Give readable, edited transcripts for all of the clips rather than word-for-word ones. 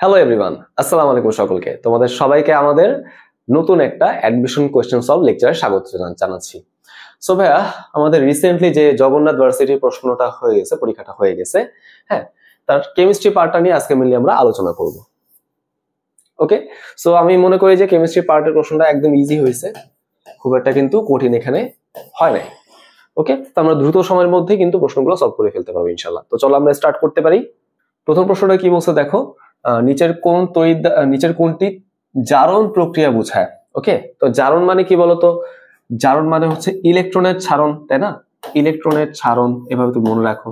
Hello everyone, আসসালামু আলাইকুম সকলকে। তোমাদের সবাইকে আমাদের নতুন একটা অ্যাডমিশন কোয়েশ্চেন সলভ লেকচারে স্বাগত জানাচ্ছি। সো ভাইয়া, আমাদের রিসেন্টলি যে জগন্নাথ ভার্সিটির প্রশ্নটা হয়ে গেছে, পরীক্ষাটা হয়ে গেছে, হ্যাঁ, তার কেমিস্ট্রি পার্টটা নিয়ে আজকে মিলিয়ে আমরা আলোচনা করব। ওকে, সো আমি মনে করি যে কেমিস্ট্রি পার্টের প্রশ্নটা একদম ইজি হয়েছে, খুব একটা কিন্তু কঠিন এখানে হয় নাই। ওকে, তো আমরা দ্রুত সময়ের মধ্যে কিন্তু প্রশ্নগুলো সলভ করে ফেলতে পারবো ইনশাল্লাহ। তো চলো আমরা স্টার্ট করতে পারি। প্রথম প্রশ্নটা কি বলছে দেখো, নিচের কোনটি জারণ প্রক্রিয়া বোঝায়। ওকে, তো জারণ মানে কি বলতো? জারণ মানে হচ্ছে ইলেকট্রনের ছাড়ন, তাই না? ইলেকট্রনের ছাড়ন, এভাবে তুমি মনে রাখো।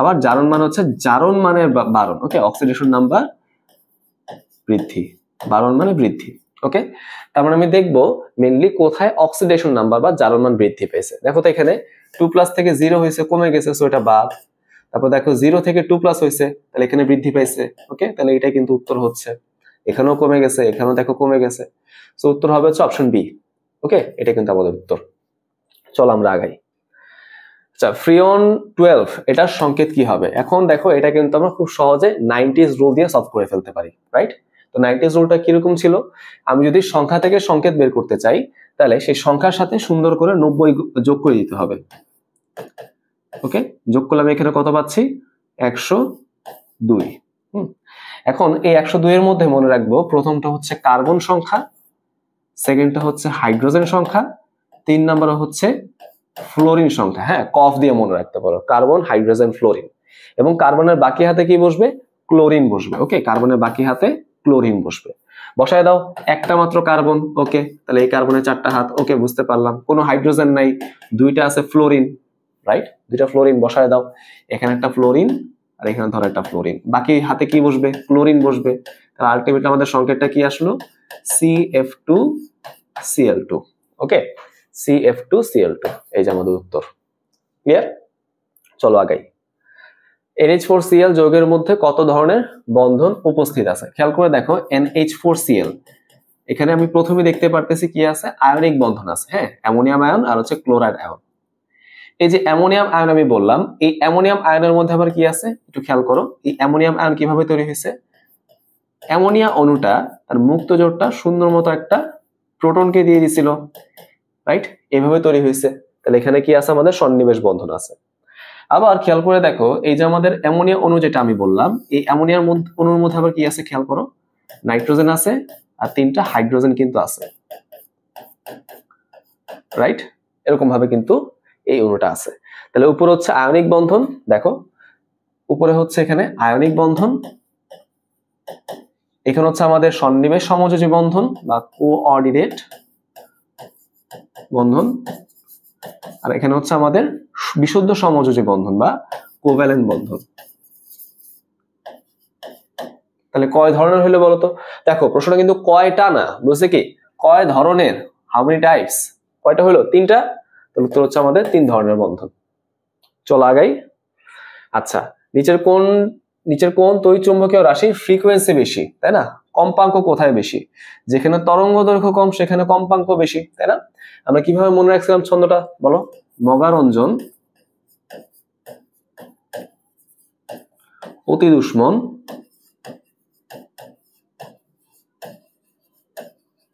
আবার জারণ মানে হচ্ছে জারণ মানে বারণ। ওকে, অক্সিডেশন নাম্বার বৃদ্ধি, বারণ মানে বৃদ্ধি। ওকে, তার মানে আমি দেখবো মেনলি কোথায় অক্সিডেশন নাম্বার বা জারণ মান বৃদ্ধি পেয়েছে। দেখো তো এখানে 2+ থেকে 0 হয়েছে, কমে গেছে, সো এটা বাদ। তারপর দেখো 0 থেকে 2+ হয়েছে, তাহলে এখানে বৃদ্ধি পাইছে। ওকে, তাহলে এটা কিন্তু উত্তর হচ্ছে। এখানেও কমে গেছে, এখানেও দেখো কমে গেছে, সো উত্তর হবে হচ্ছে অপশন বি। ওকে, এটা কিন্তু আমাদের উত্তর। চলো আমরা আগাই। আচ্ছা, ফ্রিয়ন 12 এটার সংকেত কি হবে? এখন দেখো এটা কিন্তু আমরা খুব সহজে 90s রুল দিয়ে সলভ করে ফেলতে পারি, রাইট? তো 90s রুলটা কিরকম ছিল? আমি যদি সংখ্যা থেকে সংকেত বের করতে চাই, তাহলে সেই সংখ্যার সাথে সুন্দর করে 90 যোগ করে দিতে হবে। ওকে, যোগ করলে আমি এখানে কত পাচ্ছি? 102। এখন এই 102 এর মধ্যে মনে রাখবো প্রথমটা হচ্ছে কার্বন সংখ্যা, সেকেন্ডটা হচ্ছে হাইড্রোজেন সংখ্যা, 3 নাম্বার হচ্ছে ফ্লোরিন সংখ্যা। হ্যাঁ, কফ দিয়ে মনে রাখতে পারো, কার্বন, হাইড্রোজেন, ফ্লোরিন। এবং কার্বনের বাকি হাতে কি বসবে? ক্লোরিন বসবে। ওকে, কার্বনের বাকি হাতে ক্লোরিন বসবে। বসায় দাও, একটা মাত্র কার্বন। ওকে, তাহলে এই কার্বনের 4টা হাত। ওকে, বুঝতে পারলাম। কোনো হাইড্রোজেন নাই, 2টা আছে ফ্লোরিন, রাইট? 2টা ফ্লোরিন বসায় দাও, এখানে একটা ফ্লোরিন আর এখানে ধরো একটা ফ্লোরিন। বাকি হাতে কি বসবে? ক্লোরিন বসবে। তাহলে আলটিমেটলি আমাদের সংকেতটা কি আসলো? CF2Cl2। ওকে, CF2Cl2, এই যে আমাদের উত্তর। ক্লিয়ার? চলো আগাই। NH4Cl যৌগের মধ্যে কত ধরনের বন্ধন উপস্থিত আছে? খেয়াল করে দেখো, NH4Cl এখানে আমি প্রথমে দেখতে পারতেছি কি আছে? আয়নিক বন্ধন আছে। হ্যাঁ, অ্যামোনিয়াম আয়ন আর হচ্ছে ক্লোরাইড আয়ন। এই যে অ্যামোনিয়াম আয়ন আমি বললাম, এই অ্যামোনিয়াম আয়নের মধ্যে আবার কি আছে একটু খেয়াল করো। এই অ্যামোনিয়াম আয়ন কিভাবে তৈরি হয়েছে? অ্যামোনিয়া অণুটা তার মুক্ত জোড়টা সুন্দর মতো একটা প্রোটনকে দিয়ে দিছিল, রাইট? এইভাবে তৈরি হয়েছে। তাহলে এখানে কি আছে? আমাদের সন্নিবেশ বন্ধন আছে। আবার খেয়াল করে দেখো, এই যে আমাদের অ্যামোনিয়া অণু যেটা আমি বললাম, এই অ্যামোনিয়ার অণুর মধ্যে আবার কি আছে খেয়াল করো। নাইট্রোজেন আছে আর 3টা হাইড্রোজেন কিন্তু আছে, রাইট? এরকম ভাবে কিন্তু এই অণুটা আছে। তাহলে উপরে হচ্ছে আয়নিক বন্ধন, দেখো উপরে হচ্ছে এখানে আয়নিক বন্ধন, এখানে হচ্ছে আমাদের সন্নিবেশ সমযোজী বন্ধন বা কোঅর্ডিনেট বন্ধন, আর এখানে হচ্ছে আমাদের বিশুদ্ধ সমযোজী বন্ধন বা কোভ্যালেন্ট বন্ধন। তাহলে কয় ধরনের হলো বলতো? দেখো প্রশ্নটা কিন্তু কয়টা না, বুঝছে কি? কয় ধরনের, হাউ মেনি টাইপস, কয়টা হলো? 3টা। তাহলে উত্তর হচ্ছে আমাদের 3 ধরনের বন্ধন। চলো আগাই। আচ্ছা, নিচের কোন তড়িৎচুম্বকীয় রাশির ফ্রিকোয়েন্সি বেশি, তাই না? কম্পাঙ্ক কোথায় বেশি? যেখানে তরঙ্গ দৈর্ঘ্য কম সেখানে কম্পাঙ্ক বেশি, তাই না? আমরা কিভাবে মনে রাখছিলাম ছন্দটা বলো? মগারঞ্জন অতি দুষ্মন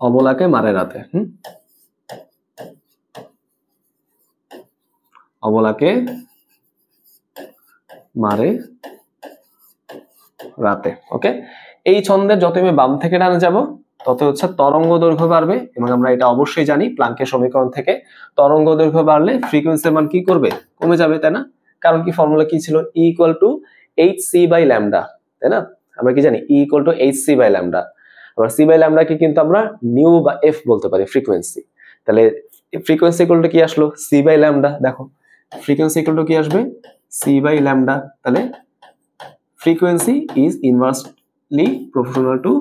অবলাকে মারে রাতে। অবলাকে মারে রাতে। ওকে, এই ছন্দের যত আমি বাম থেকে ডানে যাব তত হচ্ছে তরঙ্গ দৈর্ঘ্য বাড়বে, এবং আমরা এটা অবশ্যই জানি প্লাঙ্কের সমীকরণ থেকে, তরঙ্গ দৈর্ঘ্য বাড়লে ফ্রিকোয়েন্সির মান কি করবে? কমে যাবে, তাই না? কারণ কি ফর্মুলা কি ছিল? E=hc/λ, তাই না? আমরা কি জানি? E=hc/λ। আবার c/λ কে কিন্তু আমরা নিউ বা এফ বলতে পারি, ফ্রিকোয়েন্সি। তাহলে ফ্রিকোয়েন্সি ইকুয়াল টু কি আসলো? c/λ। দেখো ফ্রিকোয়েন্সি ইকুয়াল টু কি আসবে? c/λ। তাহলে frequency is inversely proportional to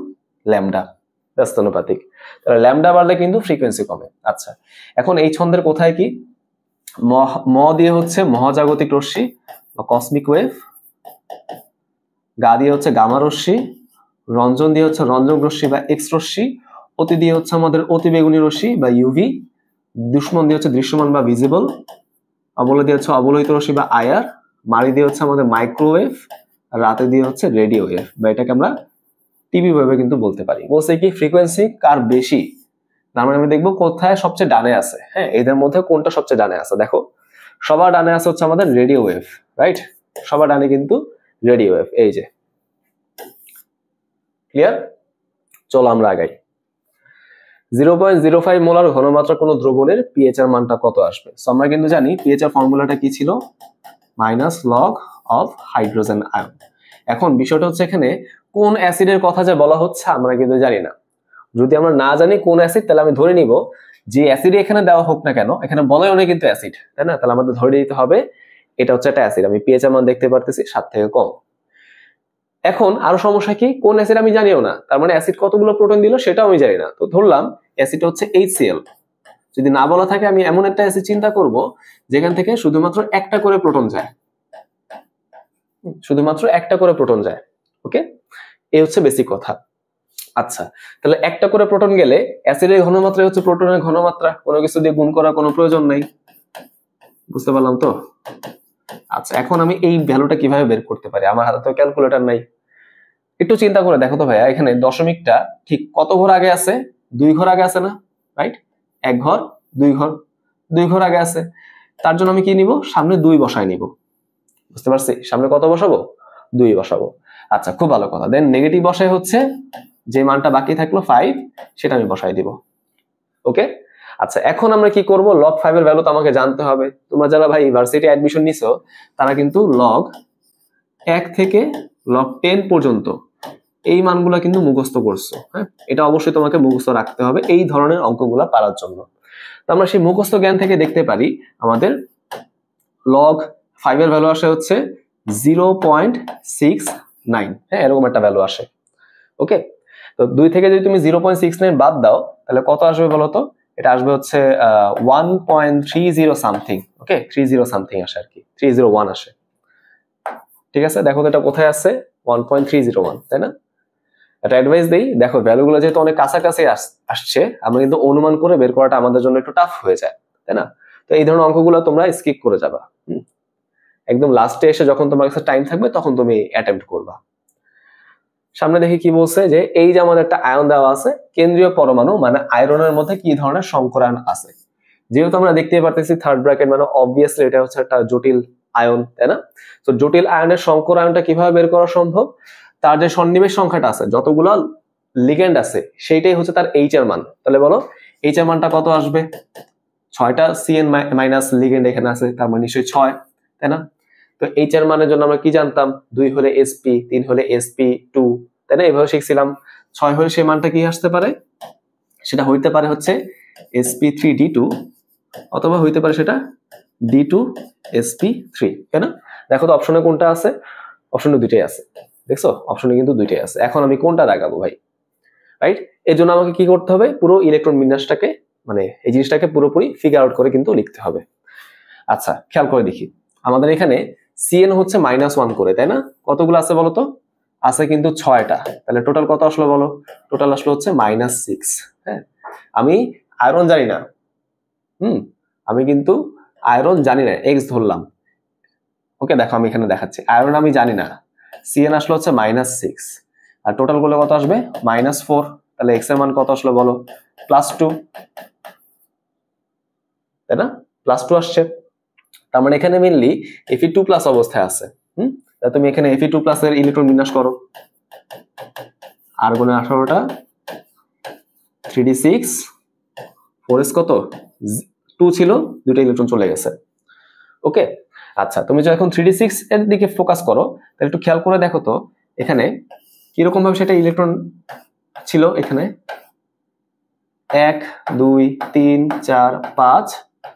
lambda, ব্যস্তানুপাতিক। তাহলে ল্যামডা বাড়লে কিন্তু ফ্রিকোয়েন্সি কমে। আচ্ছা, এখন এই ছন্দের কোথায় কি? ম দিয়ে হচ্ছে মহাজাগতিক রশ্মি বা কসমিক ওয়েভ, গা দিয়ে হচ্ছে গামা রশ্মি, রঞ্জন দিয়ে হচ্ছে রঞ্জক রশ্মি বা এক্স রশ্মি, অতি দিয়ে হচ্ছে আমাদের অতিবেগুনি রশ্মি বা ইউভি, দুশ্মন দিয়ে হচ্ছে দৃশ্যমান বা ভিজিবল, অবলয় দিয়ে হচ্ছে অবলোহিত রশ্মি বা আইআর, মারি দিয়ে হচ্ছে আমাদের মাইক্রোওয়েভ, আর রাতে দিয়ে হচ্ছে রেডিও ওয়েভ, বা এটাকে আমরা টিবি ভাবে কিন্তু বলতে পারি। বলছে কি ফ্রিকোয়েন্সি কার বেশি, তার মানে আমি দেখবো কোথায় সবচেয়ে ডানে আছে। হ্যাঁ, এদের মধ্যে কোনটা সবচেয়ে ডানে আছে। দেখো সবার ডানে আছে হচ্ছে আমাদের রেডিও ওয়েভ, রাইট? সবার ডানে কিন্তু রেডিও ওয়েভ। এই যে ক্লিয়ার। চলো আমরা আগাই। 0.05 মোলার ঘনমাত্রা কোনো দ্রবণের পিএইচ এর মানটা কত আসবে? সো আমরা কিন্তু জানি পিএইচ এর ফর্মুলাটা কি ছিল, minus log of hydrogen ion. এখন বিষয়টা হচ্ছে এখানে কোন অ্যাসিডের কথা যে বলা হচ্ছে আমরা কিন্তু জানি না। যদি আমরা না জানি কোন অ্যাসিড, তাহলে আমি ধরে নিব যে অ্যাসিড এখানে দেওয়া হোক না কেন, এখানে বলাই অনেক কিন্তু অ্যাসিড, তাই না? তাহলে আমাদের ধরে নিতে হবে এটা হচ্ছে একটা অ্যাসিড। আমি পিএইচ এর মান দেখতে পারতেছি 7 থেকে কম। এখন আরো সমস্যা কি, কোন অ্যাসিড আমি জানিও না, তার মানে অ্যাসিড কতগুলো প্রোটন দিল সেটাও আমি জানি না। তো ধরলাম অ্যাসিডটা হচ্ছে HCl। যদি না বলা থাকে আমি এমন একটা অ্যাসিড চিন্তা করব যেখান থেকে শুধুমাত্র একটা করে প্রোটন যায়, শুধুমাত্র একটা করে প্রোটন যায়। ওকে, এই হচ্ছে বেসিক কথা। আচ্ছা, তাহলে একটা করে প্রোটন গেলে অ্যাসিডের ঘনমাত্রা হচ্ছে প্রোটনের ঘনমাত্রা, কোনো কিছু দিয়ে গুণ করার কোনো প্রয়োজন নাই। বুঝতে পারলাম তো? আচ্ছা, এখন আমি এই ভ্যালুটা কিভাবে বের করতে পারি? আমার হাতে তো ক্যালকুলেটর নাই। একটু চিন্তা করে দেখো তো ভাইয়া, এখানে দশমিকটা ঠিক কত ঘর আগে আছে? 2 ঘর আগে আছে না, রাইট? 1 ঘর 2 ঘর, 2 ঘর আগে আছে। তার জন্য আমি কি নিব? সামনে 2 বসায় নিব। বুঝতে পারছি? সামনে কত বসাবো? 2 বসাবো। আচ্ছা, খুব ভালো কথা। দেন নেগেটিভ বসায় হচ্ছে যে মানটা বাকি থাকলো 5, সেটা আমি বসাই দিব। ওকে, আচ্ছা এখন আমরা কি করব? লগ 5 এর ভ্যালু তো আমাকে জানতে হবে। তোমরা যারা ভাই ইউনিভার্সিটি অ্যাডমিশন নিছো তারা কিন্তু লগ 1 থেকে লগ 10 পর্যন্ত এই মানগুলা কিন্তু মুখস্থ করছো। হ্যাঁ, এটা অবশ্যই তোমাকে মুখস্থ রাখতে হবে এই ধরনের অঙ্কগুলা পারার জন্য। তো আমরা সেই মুখস্থ জ্ঞান থেকে দেখতে পারি আমাদের লগ 5 এর ভ্যালু আসে হচ্ছে 0.69। হ্যাঁ, এরকম একটা ভ্যালু আসে। ওকে, তো 2 থেকে যদি তুমি 0.69 বাদ দাও তাহলে কত আসবে বলো তো? এটা আসবে হচ্ছে 1.30 সামথিং। ওকে, 30 সামথিং আসে আর কি, 301 আসে। ঠিক আছে, দেখো তো এটা কোথায় আছে? 1.301, তাই না? একটা অ্যাডভাইস দেই, দেখো ভ্যালুগুলো যেহেতু অনেক কাছাকাছি আসছে, আমরা কিন্তু অনুমান করে বের করাটা আমাদের জন্য একটু টাফ হয়ে যায়, তাই না? তো এই ধরনের অঙ্কগুলো তোমরা স্কিপ করে যাবা। একদম লাস্টে এসে যখন তোমার কাছে টাইম থাকবে তখন তুমি অ্যাটেম্প্ট করবা। সামনে দেখি কি বলছে, যে এই যে আমাদের একটা আয়ন দেওয়া আছে, কেন্দ্রীয় পরমাণু মানে আয়রনের মধ্যে কি ধরনের সংকরায়ন আছে। যেহেতু আমরা দেখতেই পারতেছি থার্ড ব্র্যাকেট, মানে অবভিয়াসলি এটা হচ্ছে একটা জটিল আয়ন, তাই না? তো জটিল আয়নের সংকরায়নটা কিভাবে বের করা সম্ভব? তার যে সন্নিবেশ সংখ্যাটা আছে, যতগুলো লিগ্যান্ড আছে, সেইটাই হচ্ছে তার এইচ এর মান। তাহলে বলো এইচ এর মানটা কত আসবে? 6টা CN মাইনাস লিগ্যান্ড এখানে আছে, তার মানে নিশ্চয়ই 6, তাই না? তো এইচ এর মানের জন্য আমরা কি জানতাম? 2 হলে sp, 3 হলে sp2, তাই না? এইভাবে শিখছিলাম। 6 হলে সেই মানটা কি আসতে পারে? সেটা হইতে পারে হচ্ছে sp3d2, অথবা হইতে পারে সেটা d2sp3, তাই না? দেখো তো অপশনে কোনটা আছে? অপশনে দুইটাই আছে, দেখছো? অপশনে কিন্তু দুইটাই আছে। এখন আমি কোনটা দাগাবো ভাই, রাইট? এর জন্য আমাকে কি করতে হবে? পুরো ইলেকট্রন বিন্যাসটাকে, মানে এই জিনিসটাকে পুরোপুরি ফিগার আউট করে কিন্তু লিখতে হবে। আচ্ছা, খেয়াল করে দেখি, আমাদের এখানে CN হচ্ছে -1 করে, তাই না? কতগুলো আছে বলো তো? আছে কিন্তু 6টা। তাহলে টোটাল কত আসলো বলো? টোটাল আসলো হচ্ছে -6। হ্যাঁ, আমি আয়রন জানি না, আমি কিন্তু আয়রন জানি না, এক্স ধরলাম। ওকে, দেখো আমি এখানে দেখাচ্ছি, আয়রন আমি জানি না, CN আসলো হচ্ছে -6, আর টোটাল গুলো কত আসবে? -4। তাহলে এক্স এর মান কত আসলো বলো? +2, তাই না? +2 আসছে। তার মানে এখানে মেইনলি Fe2+ অবস্থায় আছে। তাহলে তুমি এখানে Fe2+ এর ইলেকট্রন বিন্যাস করো। আর্গনে 18টা, 3d6, 4s কত? 2 ছিল, 2টা ইলেকট্রন চলে গেছে। ওকে, আচ্ছা তুমি যদি এখন 3d6 এর দিকে ফোকাস করো তাহলে একটু খেয়াল করে দেখো তো এখানে কিরকম ভাবে সেটা ইলেকট্রন ছিল। এখানে 1 2 3 4 5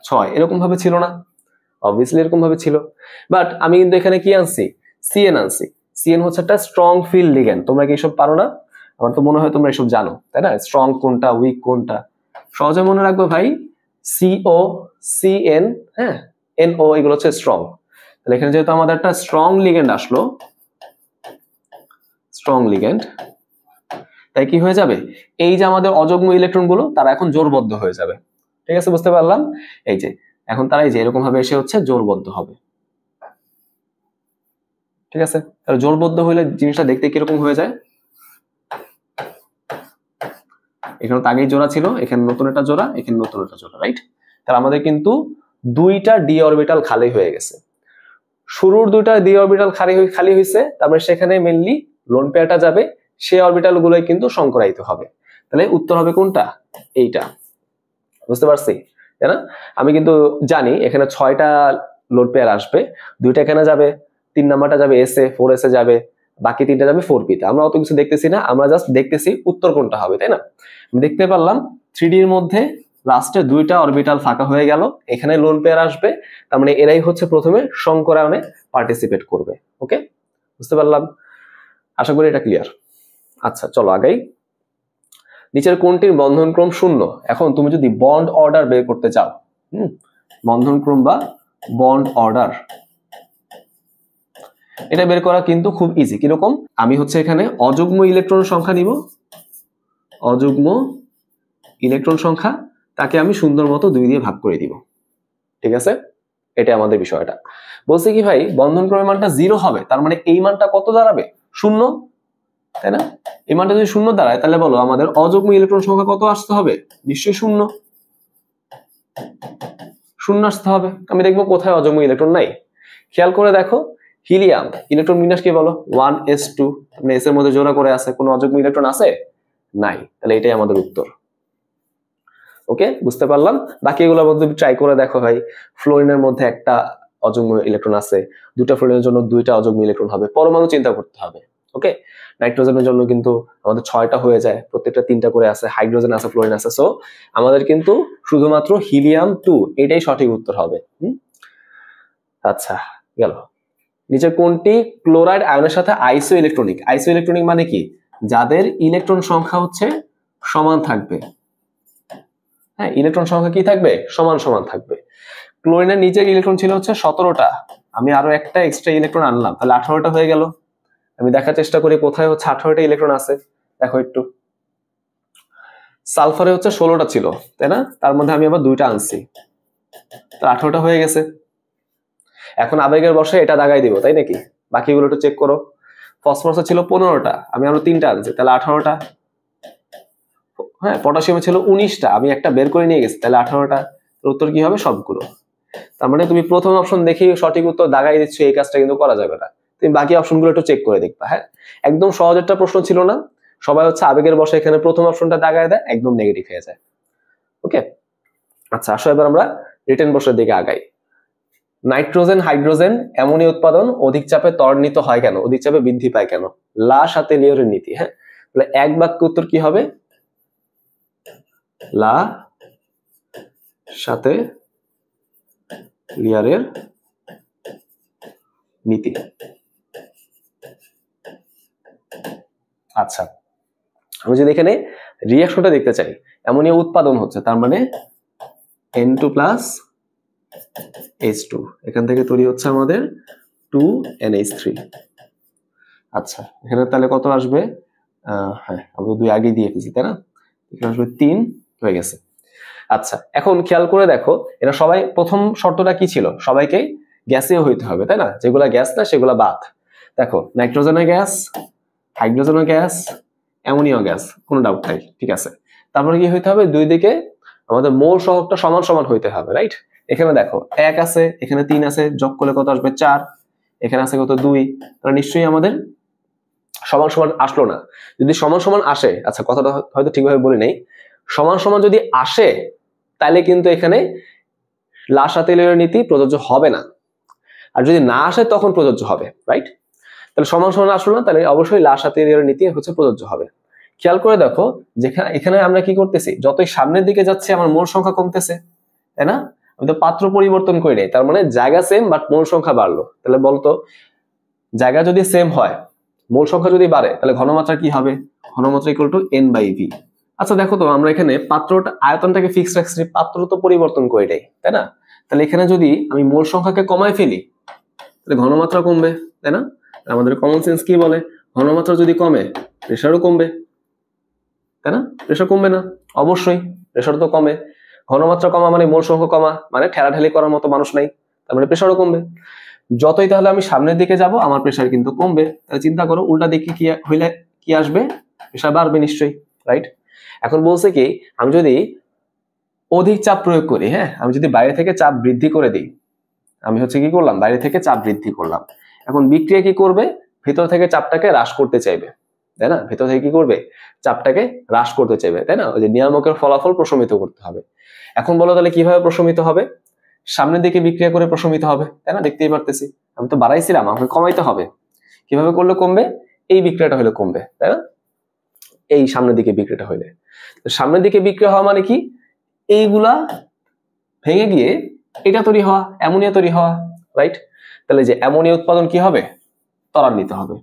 6 এরকম ভাবে ছিল না? অবভিয়াসলি এরকম ভাবে ছিল, বাট আমি কিন্তু এখানে কি আনছি? CN আনছি। CN হচ্ছে একটা স্ট্রং ফিল্ড লিগ্যান্ড। তোমরা কি এসব পারো না? আমার তো মনে হয় তোমরা এসব জানো, তাই না? স্ট্রং কোনটা, উইক কোনটা, সহজে মনে রাখবে ভাই। CO, CN, হ্যাঁ, NO, এগুলো হচ্ছে স্ট্রং। তাহলে এখানে যেহেতু আমাদের একটা স্ট্রং লিগ্যান্ড আসলো, স্ট্রং লিগ্যান্ড, তাই কি হয়ে যাবে? এই যে আমাদের অযুগ্ম ইলেকট্রন গুলো তারা এখন জোড়বদ্ধ হয়ে যাবে। ঠিক আছে, বুঝতে পারলাম? এই যে এখন তারা এই যে এরকম ভাবে এসে হচ্ছে জোড়বদ্ধ হবে। ঠিক আছে, তাহলে জোড়বদ্ধ হলে জিনিসটা দেখতে কিরকম হয়ে যায়? এখানে তো আগেই জোড়া ছিল, এখানে নতুন একটা জোড়া, এখানে নতুন একটা জোড়া, রাইট? তাহলে আমাদের কিন্তু দুইটা ডি অরবিটাল খালি হয়ে গেছে। শুরুর দুইটা ডি অরবিটাল খালি হয়েছে, তারপরে সেখানে মেইনলি লোন পেয়ারটা যাবে, সেই অরবিটাল গুলোই কিন্তু সংকরায়িত হবে। তাহলে উত্তর হবে কোনটা? এইটা। বুঝতে পারছি, তাই না? আমি কিন্তু জানি এখানে 6টা লোড পেয়ার আসবে, দুইটা এখানে যাবে, 3 নাম্বারটা যাবে এস এ, 4 এস এ যাবে, বাকি 3টা যাবে 4 পি তে। আমরা অত কিছু দেখতেছি না, আমরা জাস্ট দেখতেছি উত্তর কোনটা হবে, তাই না? আমি দেখতে পারলাম 3D এর মধ্যে লাস্টে 2টা অরবিটাল ফাঁকা হয়ে গেল, এখানে লোন পেয়ার আসবে, তার মানে এরাই হচ্ছে প্রথমে সংকরায়নে পার্টিসিপেট করবে। ওকে, বুঝতে পারলাম? আশা করি এটা ক্লিয়ার। আচ্ছা চলো আগাই। নিচের কোনটির বন্ধনক্রম 0? এখন তুমি যদি বন্ড অর্ডার বের করতে চাও, বন্ধনক্রম বা বন্ড অর্ডার, এটা বের করা কিন্তু খুব ইজি। কিরকম? আমি হচ্ছে এখানে অযুগ্ম ইলেকট্রন সংখ্যা নিব, অযুগ্ম ইলেকট্রন সংখ্যা, তাকে আমি সুন্দর মতো 2 দিয়ে ভাগ করে দিব। ঠিক আছে, এটা আমাদের বিষয়টা। বলছে কি ভাই বন্ধনক্রমের মানটা 0 হবে, তার মানে এই মানটা কত দাঁড়াবে? 0, তাই না? এই মানটা যদি 0 দাঁড়ায় তাহলে বলো আমাদের অযুগ্ম ইলেকট্রন সংখ্যা কত আসতে হবে? নিশ্চয়ই 0 আসতে হবে। আমি দেখবো কোথায় অযুগ্ম ইলেকট্রন নাই। খেয়াল করে দেখো, হিলিয়াম ইলেকট্রন বিন্যাস কি বলো? 1s2, মানে এস এর মধ্যে জোড়া করে আছে, কোনো অযুগ্ম ইলেকট্রন আছে? নাই। তাহলে এটাই আমাদের উত্তর। ওকে, বুঝতে পারলাম। বাকি এগুলোর মধ্যে ট্রাই করে দেখো ভাই, ফ্লোরিনের মধ্যে একটা অযুগ্ম ইলেকট্রন আছে, 2টা ফ্লোরিনের জন্য 2টা অযুগ্ম ইলেকট্রন হবে, পরমাণু চিন্তা করতে হবে। ওকে, নাইট্রোজেনের জন্য কিন্তু আমাদের 6টা হয়ে যায়, প্রত্যেকটা 3টা করে আছে, হাইড্রোজেন আছে, ফ্লোরিন আছে, সো আমাদের কিন্তু শুধুমাত্র হিলিয়াম 2 এটাই সঠিক উত্তর হবে। আচ্ছা গেল। নিচের কোনটি ক্লোরাইড আয়নের সাথে আইসো ইলেকট্রনিক? আইসো ইলেকট্রনিক মানে কি? যাদের ইলেকট্রন সংখ্যা হচ্ছে সমান থাকবে। হ্যাঁ, ইলেকট্রন সংখ্যা কি থাকবে? সমান সমান থাকবে। ক্লোরিনের নিচের ইলেকট্রন ছিল হচ্ছে 17টা, আমি আরো একটা এক্সট্রা ইলেকট্রন আনলাম, তাহলে 18টা হয়ে গেল। আমি দেখার চেষ্টা করি কোথায় হচ্ছে 18টা ইলেকট্রন আছে, দেখো একটু। সালফারে হচ্ছে 16টা ছিল, তাই না? তার মধ্যে আমি আবার 2টা আনছি, তো 18টা হয়ে গেছে। এখন আবেগের বসে এটা দাগাই দিব, তাই নাকি? বাকিগুলো একটু চেক করো। ফসফরাসে ছিল 15টা, আমি আরো 3টা আনছি, তাহলে 18টা। হ্যাঁ, পটাশিয়ামে ছিল 19টা, আমি একটা বের করে নিয়ে গেছি, তাহলে 18টা। উত্তর কি হবে? সবগুলো। তার মানে তুমি প্রথম অপশন দেখি সঠিক উত্তর দাগাই দিচ্ছ, এই কাজটা কিন্তু করা যাবে না। তুমি বাকি অপশনগুলো একটু চেক করে দেখবা। হ্যাঁ, একদম সহজ একটা প্রশ্ন ছিল না? সবাই হচ্ছে আবেগের বসে এখানে প্রথম অপশনটা দাগায় দেয়, একদম নেগেটিভ হয়ে যায়। ওকে, আচ্ছা আসো এবার আমরা রিটেন প্রশ্নের দিকে আগাই। নাইট্রোজেন, হাইড্রোজেন, অ্যামোনিয়া উৎপাদন অধিক চাপে ত্বরান্বিত হয় কেন? অধিক চাপে বৃদ্ধি পায় কেন? লা সাথে লিওরের নীতি। হ্যাঁ, তাহলে এক বাক্য উত্তর কি হবে? লা সাথে লিয়ারের নীতি। আচ্ছা, আমি যদি এখানে রিঅ্যাকশনটা দেখতে চাই, অ্যামোনিয়া উৎপাদন হচ্ছে, তার মানে N2 প্লাস H2, এখান থেকে তৈরি হচ্ছে আমাদের 2NH3। আচ্ছা, এখানে তাহলে কত আসবে? হ্যাঁ, আমরা 2 আগে দিয়ে ফেলছি, তাই না? এখানে আসবে 3 হয়ে গেছে। আচ্ছা, এখন খেয়াল করে দেখো, এরা সবাই প্রথম শর্তটা কি ছিল? সবাইকে গ্যাসীয় হইতে হবে, তাই না? যেগুলা গ্যাস না সেগুলা বাদ। দেখো, নাইট্রোজেনের গ্যাস, হাইড্রোজেনের গ্যাস, অ্যামোনিয়া গ্যাস, কোনো ডাউট নাই। ঠিক আছে, তারপরে কি হইতে হবে? দুই দিকে আমাদের মোল সহগটা সমান সমান হইতে হবে, রাইট? এখানে দেখো 1 আছে, এখানে 3 আছে, যোগ করলে কত আসবে? 4, এখানে আছে কত? 2, তাহলে নিশ্চয়ই আমাদের সমান সমান আসলো না। যদি সমান সমান আসে, আচ্ছা কথাটা হয়তো ঠিকভাবে বলি নাই, সমান সমান যদি আসে তাহলে কিন্তু এখানে লা সাথে লিওরের নীতি প্রযোজ্য হবে না, আর যদি না আসে তখন প্রযোজ্য হবে, রাইট? তাহলে সমান সমান আসলো না, তাহলে অবশ্যই লা সাথে লিওরের নীতি হচ্ছে প্রযোজ্য হবে। খেয়াল করে দেখো, যেখানে এখানে আমরা কি করতেছি, যতই সামনের দিকে যাচ্ছে আমার মোল সংখ্যা কমতেছে, তাই না? আমি তো পাত্র পরিবর্তন করি নাই, তার মানে জায়গা সেম বাট মোল সংখ্যা বাড়লো। তাহলে বলতো জায়গা যদি সেম হয়, মোল সংখ্যা যদি বাড়ে, তাহলে ঘনমাত্রা কি হবে? ঘনমাত্রা ইকুয়াল টু N/V। আচ্ছা দেখো তো, আমরা এখানে পাত্রটা আয়তনটাকে ফিক্সড রাখছি, পাত্র তো পরিবর্তন করি নাই, তাই না? তাহলে এখানে যদি আমি মোল সংখ্যাকে কমায় ফেলি তাহলে ঘনমাত্রা কমবে, তাই না? আমাদের কমন সেন্স কি বলে? ঘনমাত্রা যদি কমে প্রেসারও কমবে, তাই না? প্রেসার কমবে না? অবশ্যই, প্রেসার তো কমে। ঘনমাত্রা কমা মানে মোল সংখ্যা কমা, মানে ঠেলাঠেলি করার মতো মানুষ নাই, তার মানে প্রেসারও কমবে। যতই তাহলে আমি সামনের দিকে যাব আমার প্রেসার কিন্তু কমবে। তাহলে চিন্তা করো, উল্টা দিকে কি হইলে কি আসবে? প্রেসার বাড়বে নিশ্চয়ই, রাইট? এখন বলছে কি, আমি যদি অধিক চাপ প্রয়োগ করি, হ্যাঁ, আমি যদি বাইরে থেকে চাপ বৃদ্ধি করে দিই, আমি হচ্ছে কি করলাম, বাইরে থেকে চাপ বৃদ্ধি করলাম, এখন বিক্রিয়া কি করবে, ভেতর থেকে চাপটাকে হ্রাস করতে চাইবে, তাই না? ভেতর থেকে কি করবে, চাপটাকে হ্রাস করতে চাইবে, তাই না? ওই যে নিয়ামকের ফলাফল প্রশমিত করতে হবে। এখন বলো তাহলে কিভাবে প্রশমিত হবে? সামনের দিকে বিক্রিয়া করে প্রশমিত হবে, তাই না? দেখতেই পারতেছি, আমি তো বাড়াইছিলাম, আমাকে কমাইতে হবে। কিভাবে করলে কমবে? এই বিক্রিয়াটা হলে কমবে, তাই না? এই সামনের দিকে বিক্রিয়াটা হইলে, সামনের দিকে বিক্রিয়া হওয়া মানে কি, এইগুলা ভেঙে গিয়ে এটা তৈরি হওয়া, অ্যামোনিয়া তৈরি হওয়া, রাইট? তাহলে যে অ্যামোনিয়া উৎপাদন কি হবে, ত্বরান্বিত হবে।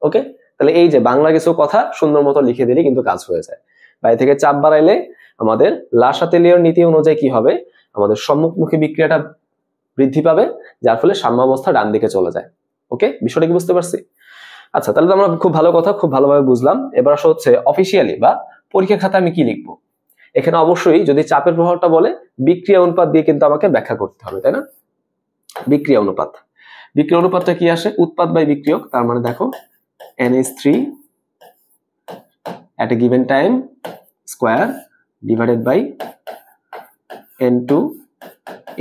ওকে, তাহলে এই যে বাংলা কিছু কথা সুন্দর মতো লিখে দিলে কিন্তু কাজ হয়ে যায়। বাইরে থেকে চাপ বাড়াইলে আমাদের লাসাতেলীয় নীতি অনুযায়ী কি হবে, আমাদের সম্মুখমুখী বিক্রিয়াটা বৃদ্ধি পাবে, যার ফলে সাম্যাবস্থা ডান দিকে চলে যায়। ওকে, বিষয়টা কি বুঝতে পারছি? আচ্ছা, তাহলে তো আমরা খুব ভালো কথা, খুব ভালোভাবে বুঝলাম। এবার আসলে হচ্ছে অফিসিয়ালি বা পরীক্ষা খাতা আমি কি লিখবো। এখানে অবশ্যই যদি চাপের প্রভাবটা বলে, বিক্রিয়া অনুপাত দিয়ে কিন্তু আমাকে ব্যাখ্যা করতে হবে, তাই না? বিক্রিয়া অনুপাত, বিক্রিয়া অনুপাতটা কি আসে, উৎপাদ বাই বিক্রিয়ক। তার মানে দেখো NH3 at a given time square divided by N2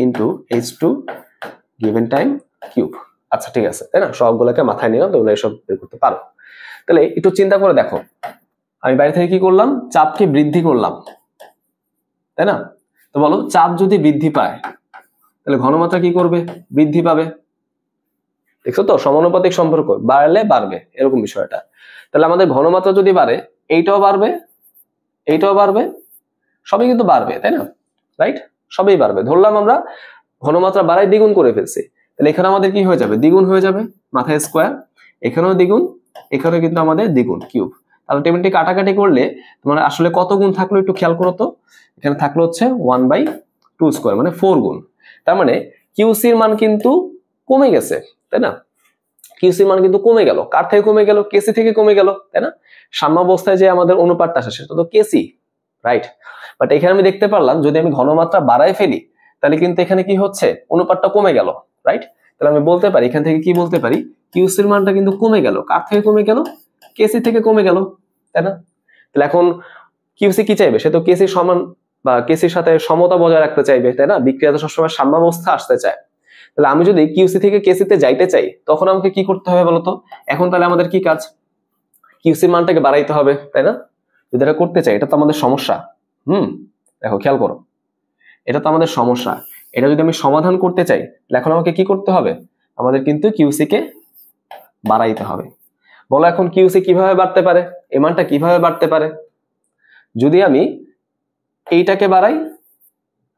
into H2 given time cube। আচ্ছা ঠিক আছে, তাই না? সবগুলোকে মাথায় নিলাম, তোমরা এসব বের করতে পারো। তাহলে একটু চিন্তা করে দেখো, আমি বাইরে থেকে কি করলাম, চাপকে বৃদ্ধি করলাম, তাই না? তো বলো, চাপ যদি বৃদ্ধি পায় তাহলে ঘনমাত্রা কি করবে, বৃদ্ধি পাবে। দেখছো তো, সমানুপাতিক সম্পর্ক, বাড়লে বাড়বে, এরকম বিষয়টা। তাহলে আমাদের ঘনমাত্রা যদি বাড়ে, এইটাও বাড়বে, এইটাও বাড়বে, সবই কিন্তু বাড়বে, তাই না? রাইট, সবই বাড়বে। ধরলাম আমরা ঘনমাত্রা বাড়াই দ্বিগুণ করে ফেলছি, তাহলে এখানে আমাদের কি হয়ে যাবে, দ্বিগুণ হয়ে যাবে, মাথায় স্কোয়ার, এখানেও দ্বিগুণ, এখানেও কিন্তু আমাদের দ্বিগুণ, কিউব। তাহলে টেবিলটি কাটাকাটি করলে তোমার আসলে কত গুণ থাকলো একটু খেয়াল করো তো। এখানে থাকলো হচ্ছে 1/2 স্কোয়ার, মানে 4 গুণ। তার মানে কিউসির মান কিন্তু কমে গেছে, তাই না? কিউসির মান কিন্তু কমে গেল, কার থেকে কমে গেল, কেসি থেকে কমে গেল, তাই না? সাম্যাবস্থায় যে আমাদের অনুপাতটা আসে সেটা তো কেসি, রাইট? বাট এখানে আমি দেখতে পারলাম যদি আমি ঘনমাত্রা বাড়ায় ফেলি তাহলে কিন্তু এখানে কি হচ্ছে, অনুপাতটা কমে গেল, রাইট? তাহলে আমি বলতে পারি, এখান থেকে কি বলতে পারি, কিউসির মানটা কিন্তু কমে গেল, কার থেকে কমে গেল, কেসি থেকে কমে গেল, তাই না? তাহলে এখন কিউসি কি চাইবে, সে তো কেসির সমান বা কেসির সাথে সমতা বজায় রাখতে চাইবে, তাই না? বিক্রিয়াতে সবসময় সাম্যাবস্থা আসতে চায়। তাহলে আমি যদি কিউসি থেকে কেসিতে যাইতে চাই তখন আমাকে কি করতে হবে বলতো? এখন তাহলে আমাদের কি কাজ, কিউসির মানটাকে বাড়াইতে হবে, তাই না? যদি এটা করতে চাই, এটা তো আমাদের সমস্যা। দেখো খেয়াল করো, এটা তো আমাদের সমস্যা। এটা যদি আমি সমাধান করতে চাই তাহলে এখন আমাকে কি করতে হবে, আমাদের কিন্তু কিউসি কে বাড়াইতে হবে। বলো এখন কিউসি কিভাবে বাড়তে পারে, এই মানটা কিভাবে বাড়তে পারে? যদি আমি এইটাকে বাড়াই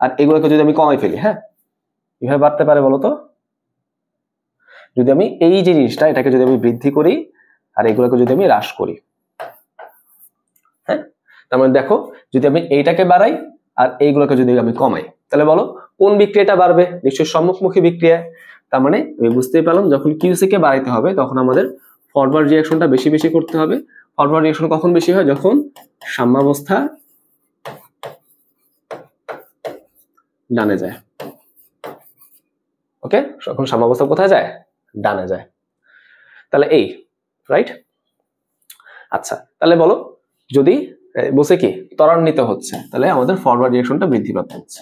আর এগুলোকে যদি আমি কমাই ফেলি, হ্যাঁ, কিভাবে বাড়তে পারে বলতো? যদি আমি এই যে জিনিসটা, এটাকে যদি আমি বৃদ্ধি করি আর এগুলোকে যদি আমি হ্রাস করি, হ্যাঁ, তার মানে দেখো যদি আমি এইটাকে বাড়াই আর এইগুলোকে যদি আমি কমাই তাহলে বলো কোন বিক্রিয়াটা বাড়বে? নিশ্চয়ই সম্মুখমুখী বিক্রিয়া। তার মানে আমি বুঝতেই পারলাম যখন কিউসি কে বাড়াইতে হবে তখন আমাদের ফরওয়ার্ড রিঅ্যাকশনটা বেশি বেশি করতে হবে। ফরওয়ার্ড রিঅ্যাকশন কখন বেশি হয়? যখন সাম্যাবস্থা ডানে যায়। ওকে, যখন সাম্যাবস্থা কোথায় যায়? ডানে যায়। তাহলে এই, রাইট? আচ্ছা, তাহলে বলো যদি বসে কি ত্বরান্বিত হচ্ছে তাহলে আমাদের ফরওয়ার্ড রিঅ্যাকশনটা বৃদ্ধি পাচ্ছে হচ্ছে।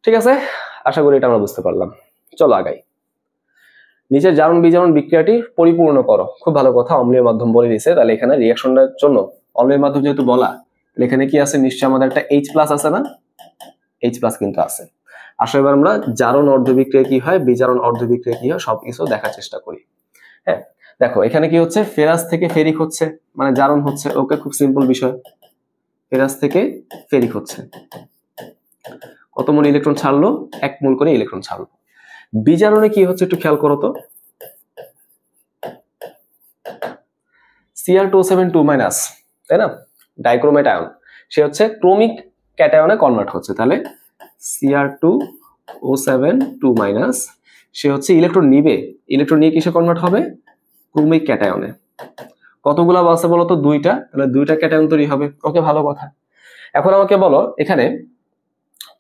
ঠিক আছে, আশা করি এটা আমরা বুঝতে পারলাম। চলো আগাই। নিচের জারণ বিজারণ বিক্রিয়াটি পরিপূর্ণ করো। খুব ভালো কথা, অম্লীয় মাধ্যম বলে দিয়েছে। তাহলে এখানে রিঅ্যাকশনটার জন্য অম্লীয় মাধ্যম যেহেতু বলা, তাহলে এখানে কি আছে? নিশ্চয়ই আমাদের একটা H+ আছে না? H+ কিন্তু আছে। আসলে এবার আমরা জারণ অর্ধ বিক্রিয়া কি হয়, বিজারণ অর্ধ বিক্রিয়া কি হয় সবকিছু দেখার চেষ্টা করি। হ্যাঁ, দেখো এখানে কি হচ্ছে, ফেরাস থেকে ফেরিক হচ্ছে, মানে জারণ হচ্ছে। ওকে, খুব সিম্পল বিষয়, ফেরাস থেকে ফেরিক হচ্ছে। কত মোল ইলেকট্রন ছাড়লো? 1 মোল করে ইলেকট্রন ছাড়লো। বিজারণে কি হচ্ছে একটু খেয়াল করো তো। Cr272-, তাই না? ডাইক্রোমেট আয়ন, সে হচ্ছে ক্রোমিক ক্যাটায়নে কনভার্ট হচ্ছে। তাহলে Cr2O72-, সে হচ্ছে ইলেকট্রন নিবে, ইলেকট্রন নিয়ে কিসে কনভার্ট হবে? ক্রোমিক ক্যাটায়নে। কতগুলো আছে বলো তো? 2টা। তাহলে 2টা ক্যাটায়ন তৈরি হবে। ওকে, ভালো কথা। এখন আমাকে বলো এখানে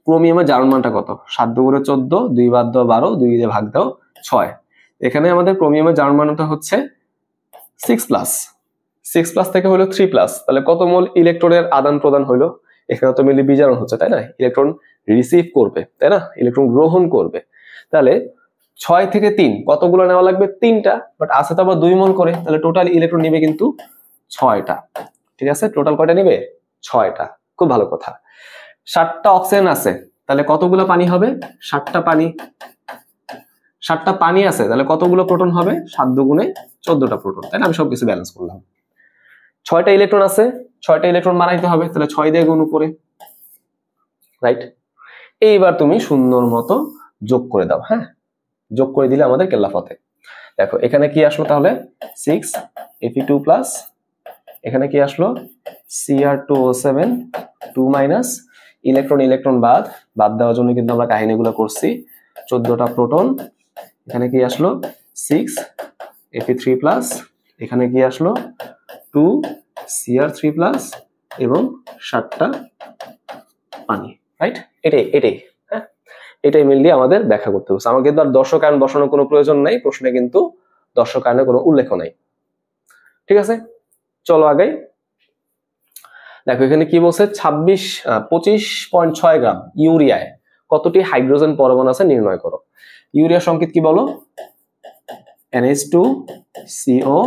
ক্রোমিয়ামের জারণ মানটা কত? 7 × 14, 2 বাদ দাও 12, 2 দিয়ে ভাগ দাও 6। এখানে আমাদের ক্রোমিয়ামের জারণ মানটা হচ্ছে 6+। 6+ থেকে হলো 3+, তাহলে কত মোল ইলেকট্রনের আদান প্রদান হলো? এখানে তো মেনলি বিজারণ হচ্ছে, তাই না? ইলেকট্রন রিসিভ করবে, তাই না? ইলেকট্রন গ্রহণ করবে। তাহলে 6 থেকে 3 কতগুলো নেওয়া লাগবে? 3টা, বাট আছে তো আবার 2 মোল করে, তাহলে টোটাল ইলেকট্রন নিবে কিন্তু 6টা। ঠিক আছে, টোটাল কয়টা নিবে? 6টা। খুব ভালো কথা। 7টা অক্সিজেন আছে, তাহলে কতগুলো পানি হবে? 7টা পানি। 7টা পানি আছে, তাহলে কতগুলো প্রোটন হবে? 7 দুগুণে 14টা প্রোটন, তাই না? আমি সবকিছু ব্যালেন্স করলাম। 6টা ইলেকট্রন আছে, 6টা ইলেকট্রন বানাইতে হবে, তাহলে 6 দিয়ে গুণ উপরে, রাইট? এইবার তুমি সুন্দর মতো যোগ করে দাও। হ্যাঁ, যোগ করে দিলে আমাদের কেল্লাফতে। দেখো এখানে কি আসলো তাহলে? 6 Fe2+, এখানে কি আসলো? Cr2O7 2 মাইনাস ইলেকট্রন ইলেকট্রন বাদ দেওয়ার জন্য কিন্তু আমরা কাহিনীগুলো করছি। 14টা প্রোটন, এখানে কি আসলো? 6 Fe3+, এখানে কি আসলো? 2 Cr3+, এবং 7টা পানি, রাইট? এটাই হ্যাঁ, এটাই মেনলি আমাদের ব্যাখ্যা করতে হবে। আমাকে কিন্তু আর দর্শকায়ন বসানোর কোনো প্রয়োজন নাই, প্রশ্নে কিন্তু দর্শকায়নের কোনো উল্লেখ নাই। ঠিক আছে, চলো আগে দেখো এখানে কি বলছে? 25.6 গ্রাম ইউরিয়ায় কতটি হাইড্রোজেন পরমাণু আছে নির্ণয় করো। ইউরিয়া সংকেত কি বলো? NH2CO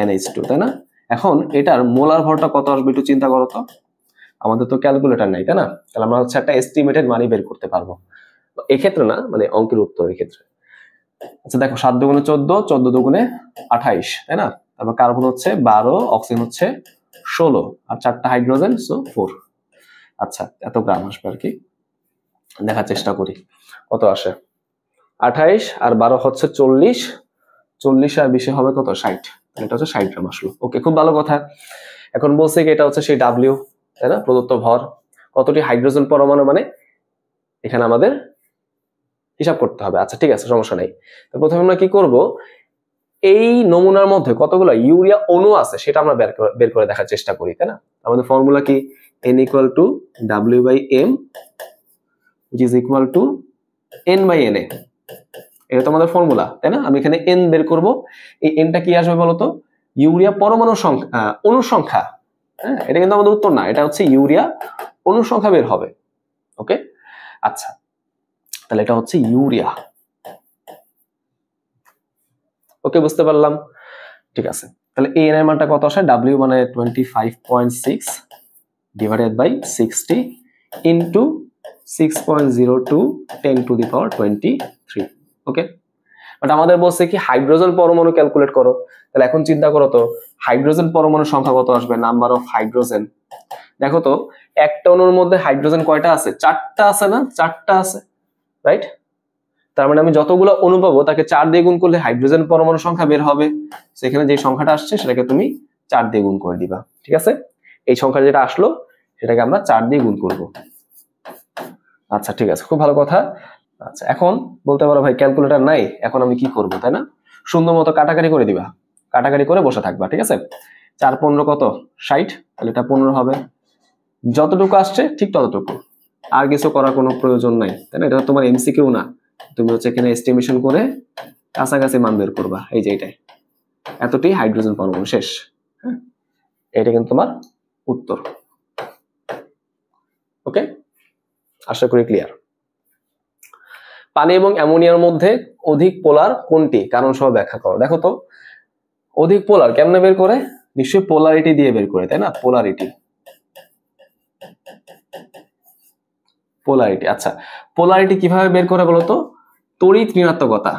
NH2, তাই না? এখন এটার মোলার ভরটা কত আসবে একটু চিন্তা করো তো। আমাদের তো ক্যালকুলেটর নাই, তাই না? তাহলে আমরা হচ্ছে একটা এস্টিমেটেড মানি বের করতে পারবো। এক্ষেত্রে না, মানে অঙ্কের উত্তরের ক্ষেত্রে। আচ্ছা দেখো 7 দুগুণে 14, 14 দুগুণে 28, তাই না? তারপর কার্বন হচ্ছে 12, অক্সিজেন হচ্ছে 16, আর 4টা হাইড্রোজেন, সো 4। আচ্ছা এত গ্রাম আসবে আর কি, দেখার চেষ্টা করি কত আসে। 28 আর 12 হচ্ছে 40, 40 আর 20 হবে কত? 60, এটা হচ্ছে 60 গ্রাম আসলো। ওকে, খুব ভালো কথা। এখন বলছে কি এটা হচ্ছে সেই ডাব্লিউ, তাই না? প্রদত্ত ভর কতটি হাইড্রোজেন পরমাণু, মানে এখানে আমাদের হিসাব করতে হবে। আচ্ছা ঠিক আছে, সমস্যা নেই। তো প্রথমে আমরা কি করব? এই নমুনার মধ্যে কতগুলো ইউরিয়া অণু আছে সেটা আমরা বের করে দেখার চেষ্টা করি, তাই না? আমাদের ফর্মুলা কি? N = W/M which is equal to N/Na, এটা তো আমাদের ফর্মুলা, তাই না? আমি এখানে N বের করব। এই Nটা কি আসবে বলতো? ইউরিয়া পরমাণুর সংখ্যা, অণুর সংখ্যা। হ্যাঁ, এটা কিন্তু আমাদের উত্তর না, এটা হচ্ছে ইউরিয়া অণুর সংখ্যা বের হবে। ওকে, আচ্ছা তাহলে এটা হচ্ছে ইউরিয়া। ওকে, বুঝতে পারলাম। ঠিক আছে, তাহলে এই এর মানটা কত আসে? W মানে 25.6 divided by 60 into 6.02 10⁻23। Okay, but আমাদের বলছে কি হাইড্রোজেন পরমাণু ক্যালকুলেট করো। তাহলে এখন চিন্তা করো তো হাইড্রোজেন পরমাণুর সংখ্যা কত আসবে? Number of hydrogen. দেখো তো একটা অণুর মধ্যে হাইড্রোজেন কয়টা আছে? 4টা আছে না? 4টা আছে, রাইট? তার মানে আমি যতগুলো অণু পাবো তাকে 4 দিয়ে গুণ করলে হাইড্রোজেন পরমাণু সংখ্যা বের হবে। সেখানে যে সংখ্যাটা আসছে সেটাকে তুমি 4 দিয়ে গুণ করে দিবা। ঠিক আছে, এই সংখ্যা যেটা আসলো সেটাকে আমরা 4 দিয়ে গুণ করব। আচ্ছা ঠিক আছে, খুব ভালো কথা। আচ্ছা এখন বলতে পারো ভাই ক্যালকুলেটর নাই, এখন আমি কি করব, তাই না? সুন্দর মতো কাটাকাটি করে দিবা, কাটাকাটি করে বসে থাকবা। ঠিক আছে, 4 15 কত? 60, তাহলে এটা 15 হবে। যতটুকু আসছে ঠিক ততটুকু, আর কিছু করার কোনো প্রয়োজন নাই, তাই না? এটা তোমার এমসিকিউ না, তুমি হচ্ছে এখানে এস্টিমেশন করে কাছাকাছি মান বের করবা। এই যে এটাই, এতটি হাইড্রোজেন পরমাণু, শেষ। হ্যাঁ, এটা কিন্তু তোমার উত্তর। ওকে, আশা করি ক্লিয়ার। পানি এবং অ্যামোনিয়ার মধ্যে অধিক পোলার কোনটি? কারণ সহ ব্যাখ্যা করো। দেখো তো অধিক পোলার কেমনে বের করে? নিশ্চয়ই পোলারিটি দিয়ে বের করে, তাই না? Polarity, polarity. আচ্ছা পোলারিটি কিভাবে বের করে বলতো? তড়িৎ ঋণাত্মকতা,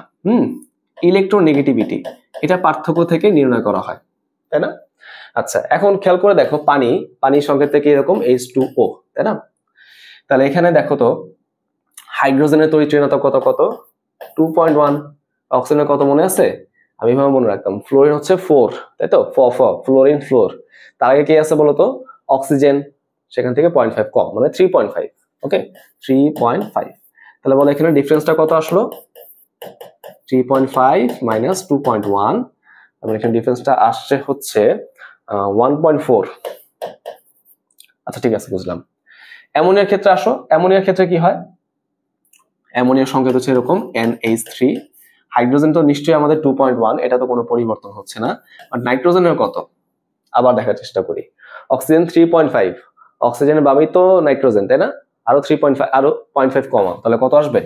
ইলেকট্রোনেগেটিভিটি, এটা পার্থক্য থেকে নির্ণয় করা হয়, তাই না? আচ্ছা এখন খেয়াল করে দেখো পানির সংকেত থেকে এরকম H2O, তাই না? তাহলে এখানে দেখো তো হাইড্রোজেনের তড়িৎ ঋণাত্মকতা কত? 2.1। অক্সিজেনের কত মনে আছে? আমি এভাবে মনে রাখতাম, ফ্লোরিন হচ্ছে 4, তাই তো? Fluorine floor. তার আগে কি আছে বলতো? অক্সিজেন, সেখান থেকে 0.5 কম, মানে 3.5। ওকে, 3.5। তাহলে বলো এখানে ডিফারেন্সটা কত আসলো? 3.5 মাইনাস 2.1, তাহলে এখানে ডিফারেন্সটা আসছে হচ্ছে 1.4। আচ্ছা ঠিক আছে, বুঝলাম। অ্যামোনিয়ার ক্ষেত্রে আসো, অ্যামোনিয়ার ক্ষেত্রে কি হয়? অ্যামোনিয়ার সংকেত হচ্ছে এরকম NH3। হাইড্রোজেন তো নিশ্চয়ই আমাদের 2.1, এটা তো কোনো পরিবর্তন হচ্ছে না। আর নাইট্রোজেনের কত? আবার দেখার চেষ্টা করি। অক্সিজেন 3.5, অক্সিজেনের বামেই তো নাইট্রোজেন, তাই না? আরো 3.5, আরো 0.5 কমা, তাহলে কত আসবে?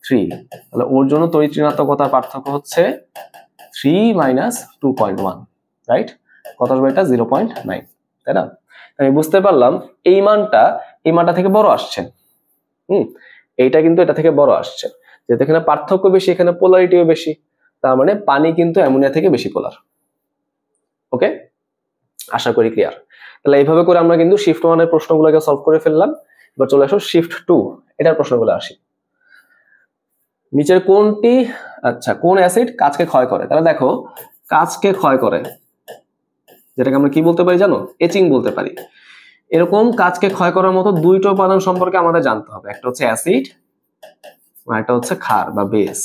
3। তাহলে ওর জন্য তড়িৎ ঋণাত্মকতার পার্থক্য হচ্ছে 3 - 2.1, রাইট? কত আসবে এটা? 0.9, তাই না? আমি বুঝতে পারলাম এই মানটা থেকে বড় আসছে। এইটা কিন্তু এটা থেকে বড় আসছে, যেহেতু এখানে পার্থক্য বেশি, এখানে পোলারিটিও বেশি, তার মানে পানি কিন্তু অ্যামোনিয়া থেকে বেশি পোলার। ওকে, আশা করি ক্লিয়ার। তাহলে এইভাবে করে আমরা কিন্তু শিফট 1 এর প্রশ্নগুলোকে সলভ করে ফেললাম। এবার চলে আসো শিফট 2, এটার প্রশ্নগুলো আসি। নিচের কোনটি, আচ্ছা, কোন অ্যাসিড কাঁচকে ক্ষয় করে? তাহলে দেখো, কাঁচকে ক্ষয় করে, যেটাকে আমরা কি বলতে পারি জানো? এচিং বলতে পারি। এরকম কাঁচকে ক্ষয় করার মতো দুইটা উপাদান সম্পর্কে আমাদের জানতে হবে, একটা হচ্ছে অ্যাসিড আর একটা হচ্ছে ক্ষার বা বেস,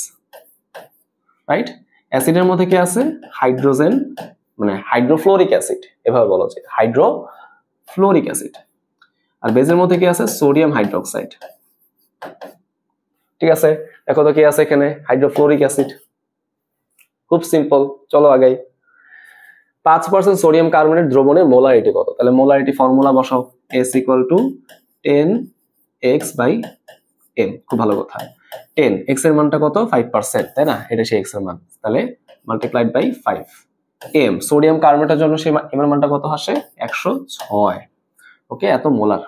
রাইট? অ্যাসিডের মধ্যে কি আছে? হাইড্রোজেন, মানে হাইড্রোফ্লোরিক অ্যাসিড, এভাবে বলা যায়, হাইড্রোফ্লোরিক অ্যাসিড। আর বেসের মধ্যে কি আছে? Sodium hydroxide. ঠিক আছে, দেখো তো কি আছে এখানে? Hydrofluoric acid. খুব সিম্পল, চলো আগাই। 5% সোডিয়াম কার্বনেট দ্রবণের মোলারিটি কত? তাহলে মোলারিটি ফর্মুলা বসাও, S = 10x/m। খুব ভালো কথা। 10, x এর মানটা কত? 5%, তাই না? এটা সেই x এর মান, তাহলে মাল্টিপ্লাইড বাই 5 m। সোডিয়াম কার্বনেটের জন্য সেই m এর মানটা কত আসে? 106। ওকে, এত মোলার।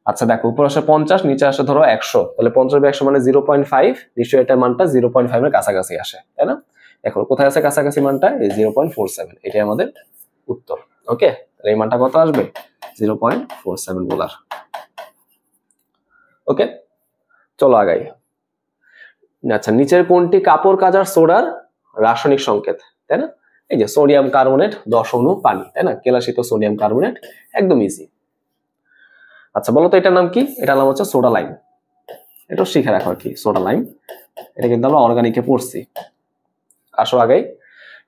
আচ্ছা দেখো, উপর আসে 50, নিচে আসে ধরো 100, তাহলে 50/100 মানে 0.5, নিশ্চয়ই এটার মানটা 0.5 এর কাছাকাছি আসে, তাই না? এখন কোথায় আছে কাছাকাছি মানটা? এই 0.47, এটাই আমাদের উত্তর। ওকে, তাহলে এই মানটা কত আসবে? 0.47 মোলার। ওকে, চলো আগাই। আচ্ছা, নিচের কোনটি কাপড় কাচার সোডার রাসায়নিক সংকেত? তাই না? এই যে সোডিয়াম কার্বনেট 10 অণু পানি, তাই না? কেলাসিত সোডিয়াম কার্বনেট, একদম ইজি। আচ্ছা বলো তো এটার নাম কি? এটার নাম হচ্ছে সোডা লাইম। এটা শিখে রাখো আর কি, সোডা লাইম। এটা কিন্তু আমরা অর্গানিকে পড়ছি। আসো আগে,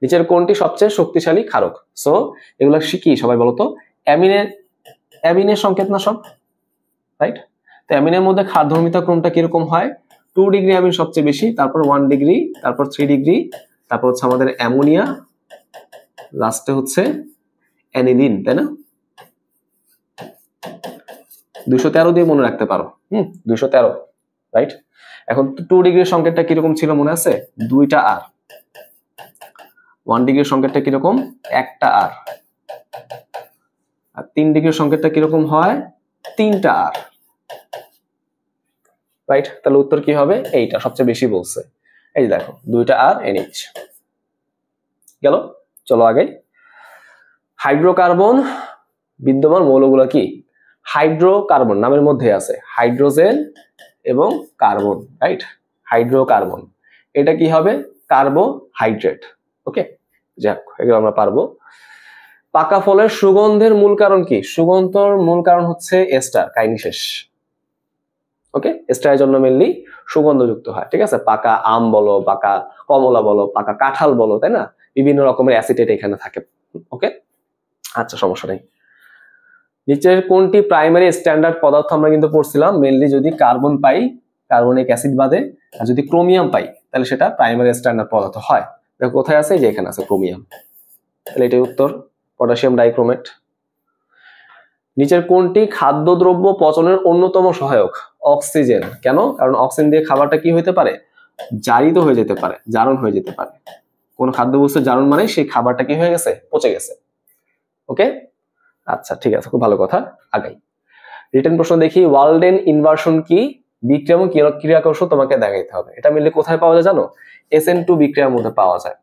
নিচের কোনটি সবচেয়ে শক্তিশালী ক্ষারক? সো এগুলো শিখি সবাই, বলো তো। অ্যামিনের সংকেত না সব, রাইট? তো অ্যামিনের মধ্যে ক্ষারধর্মিতা ক্রমটা কিরকম হয়? 2 ডিগ্রি অ্যামিন সবচেয়ে বেশি, তারপর 1 ডিগ্রি, তারপর 3 ডিগ্রি, তারপর হচ্ছে আমাদের অ্যামোনিয়া, লাস্টে হচ্ছে অ্যানিলিন, তাই না? 213 দিয়ে মনে রাখতে পারো। 213, রাইট? এখন 2 ডিগ্রির সংকেতটা কিরকম ছিল মনে আছে? 2টা আর। 1 ডিগ্রির সংকেতটা কিরকম? 1টা আর। আর 3 ডিগ্রির সংকেতটা কিরকম হয়? 3টা আর, রাইট? তাহলে উত্তর কি হবে? এইটা সবচেয়ে বেশি বলছে। এই যে দেখো, 2টা আর NH গেল। চলো আগে, হাইড্রোকার্বন বিদ্যমান মৌলগুলো কি? হাইড্রোকার্বন নামের মধ্যে আছে হাইড্রোজেন এবং কার্বন, রাইট? হাইড্রোকার্বন, এটা কি হবে? কার্বোহাইড্রেট। ওকে, যাক, এগুলো আমরা পারবো। পাকা ফলের সুগন্ধের মূল কারণ কি? সুগন্ধের মূল কারণ হচ্ছে এস্টার, কাইনেসিস। ওকে, এস্টারের জন্য মেইনলি সুগন্ধযুক্ত হয়। ঠিক আছে, পাকা আম বলো, পাকা কমলা বলো, পাকা কাঁঠাল বলো, তাই না? বিভিন্ন রকমের অ্যাসিটেট এখানে থাকে। ওকে, আচ্ছা, সমস্যা নেই। নিচের কোনটি প্রাইমারি স্ট্যান্ডার্ড পদার্থ? আমরা কিন্তু পড়ছিলাম মেইনলি যদি কার্বন পাই, কার্বনিক অ্যাসিড বাদে, আর যদি ক্রোমিয়াম পাই তাহলে সেটা প্রাইমারি স্ট্যান্ডার্ড পদার্থ হয়। দেখো কোথায় আছে? যে এখানে আছে ক্রোমিয়াম, তাহলে এটাই উত্তর, পটাশিয়াম ডাইক্রোমেট। নিচের কোনটি খাদ্যদ্রব্য পচনের অন্যতম সহায়ক? অক্সিজেন। কেন? কারণ অক্সিজেন দিয়ে খাবারটা কি হইতে পারে? জারিত হয়ে যেতে পারে, জারণ হয়ে যেতে পারে। কোন খাদ্যবস্তু জারণ মানে সেই খাবারটা কি হয়ে গেছে? পচে গেছে। ওকে, আচ্ছা ঠিক আছে, খুব ভালো কথা। আগাই, রিটেন প্রশ্ন দেখি। ওয়ালডেন ইনভার্সন কি? বিক্রিয়া এবং ক্রিয়া কৌশল তোমাকে দেখাইতে হবে। এটা মিললে কোথায় পাওয়া যায় জানো? SN2 বিক্রিয়ার মধ্যে পাওয়া যায়।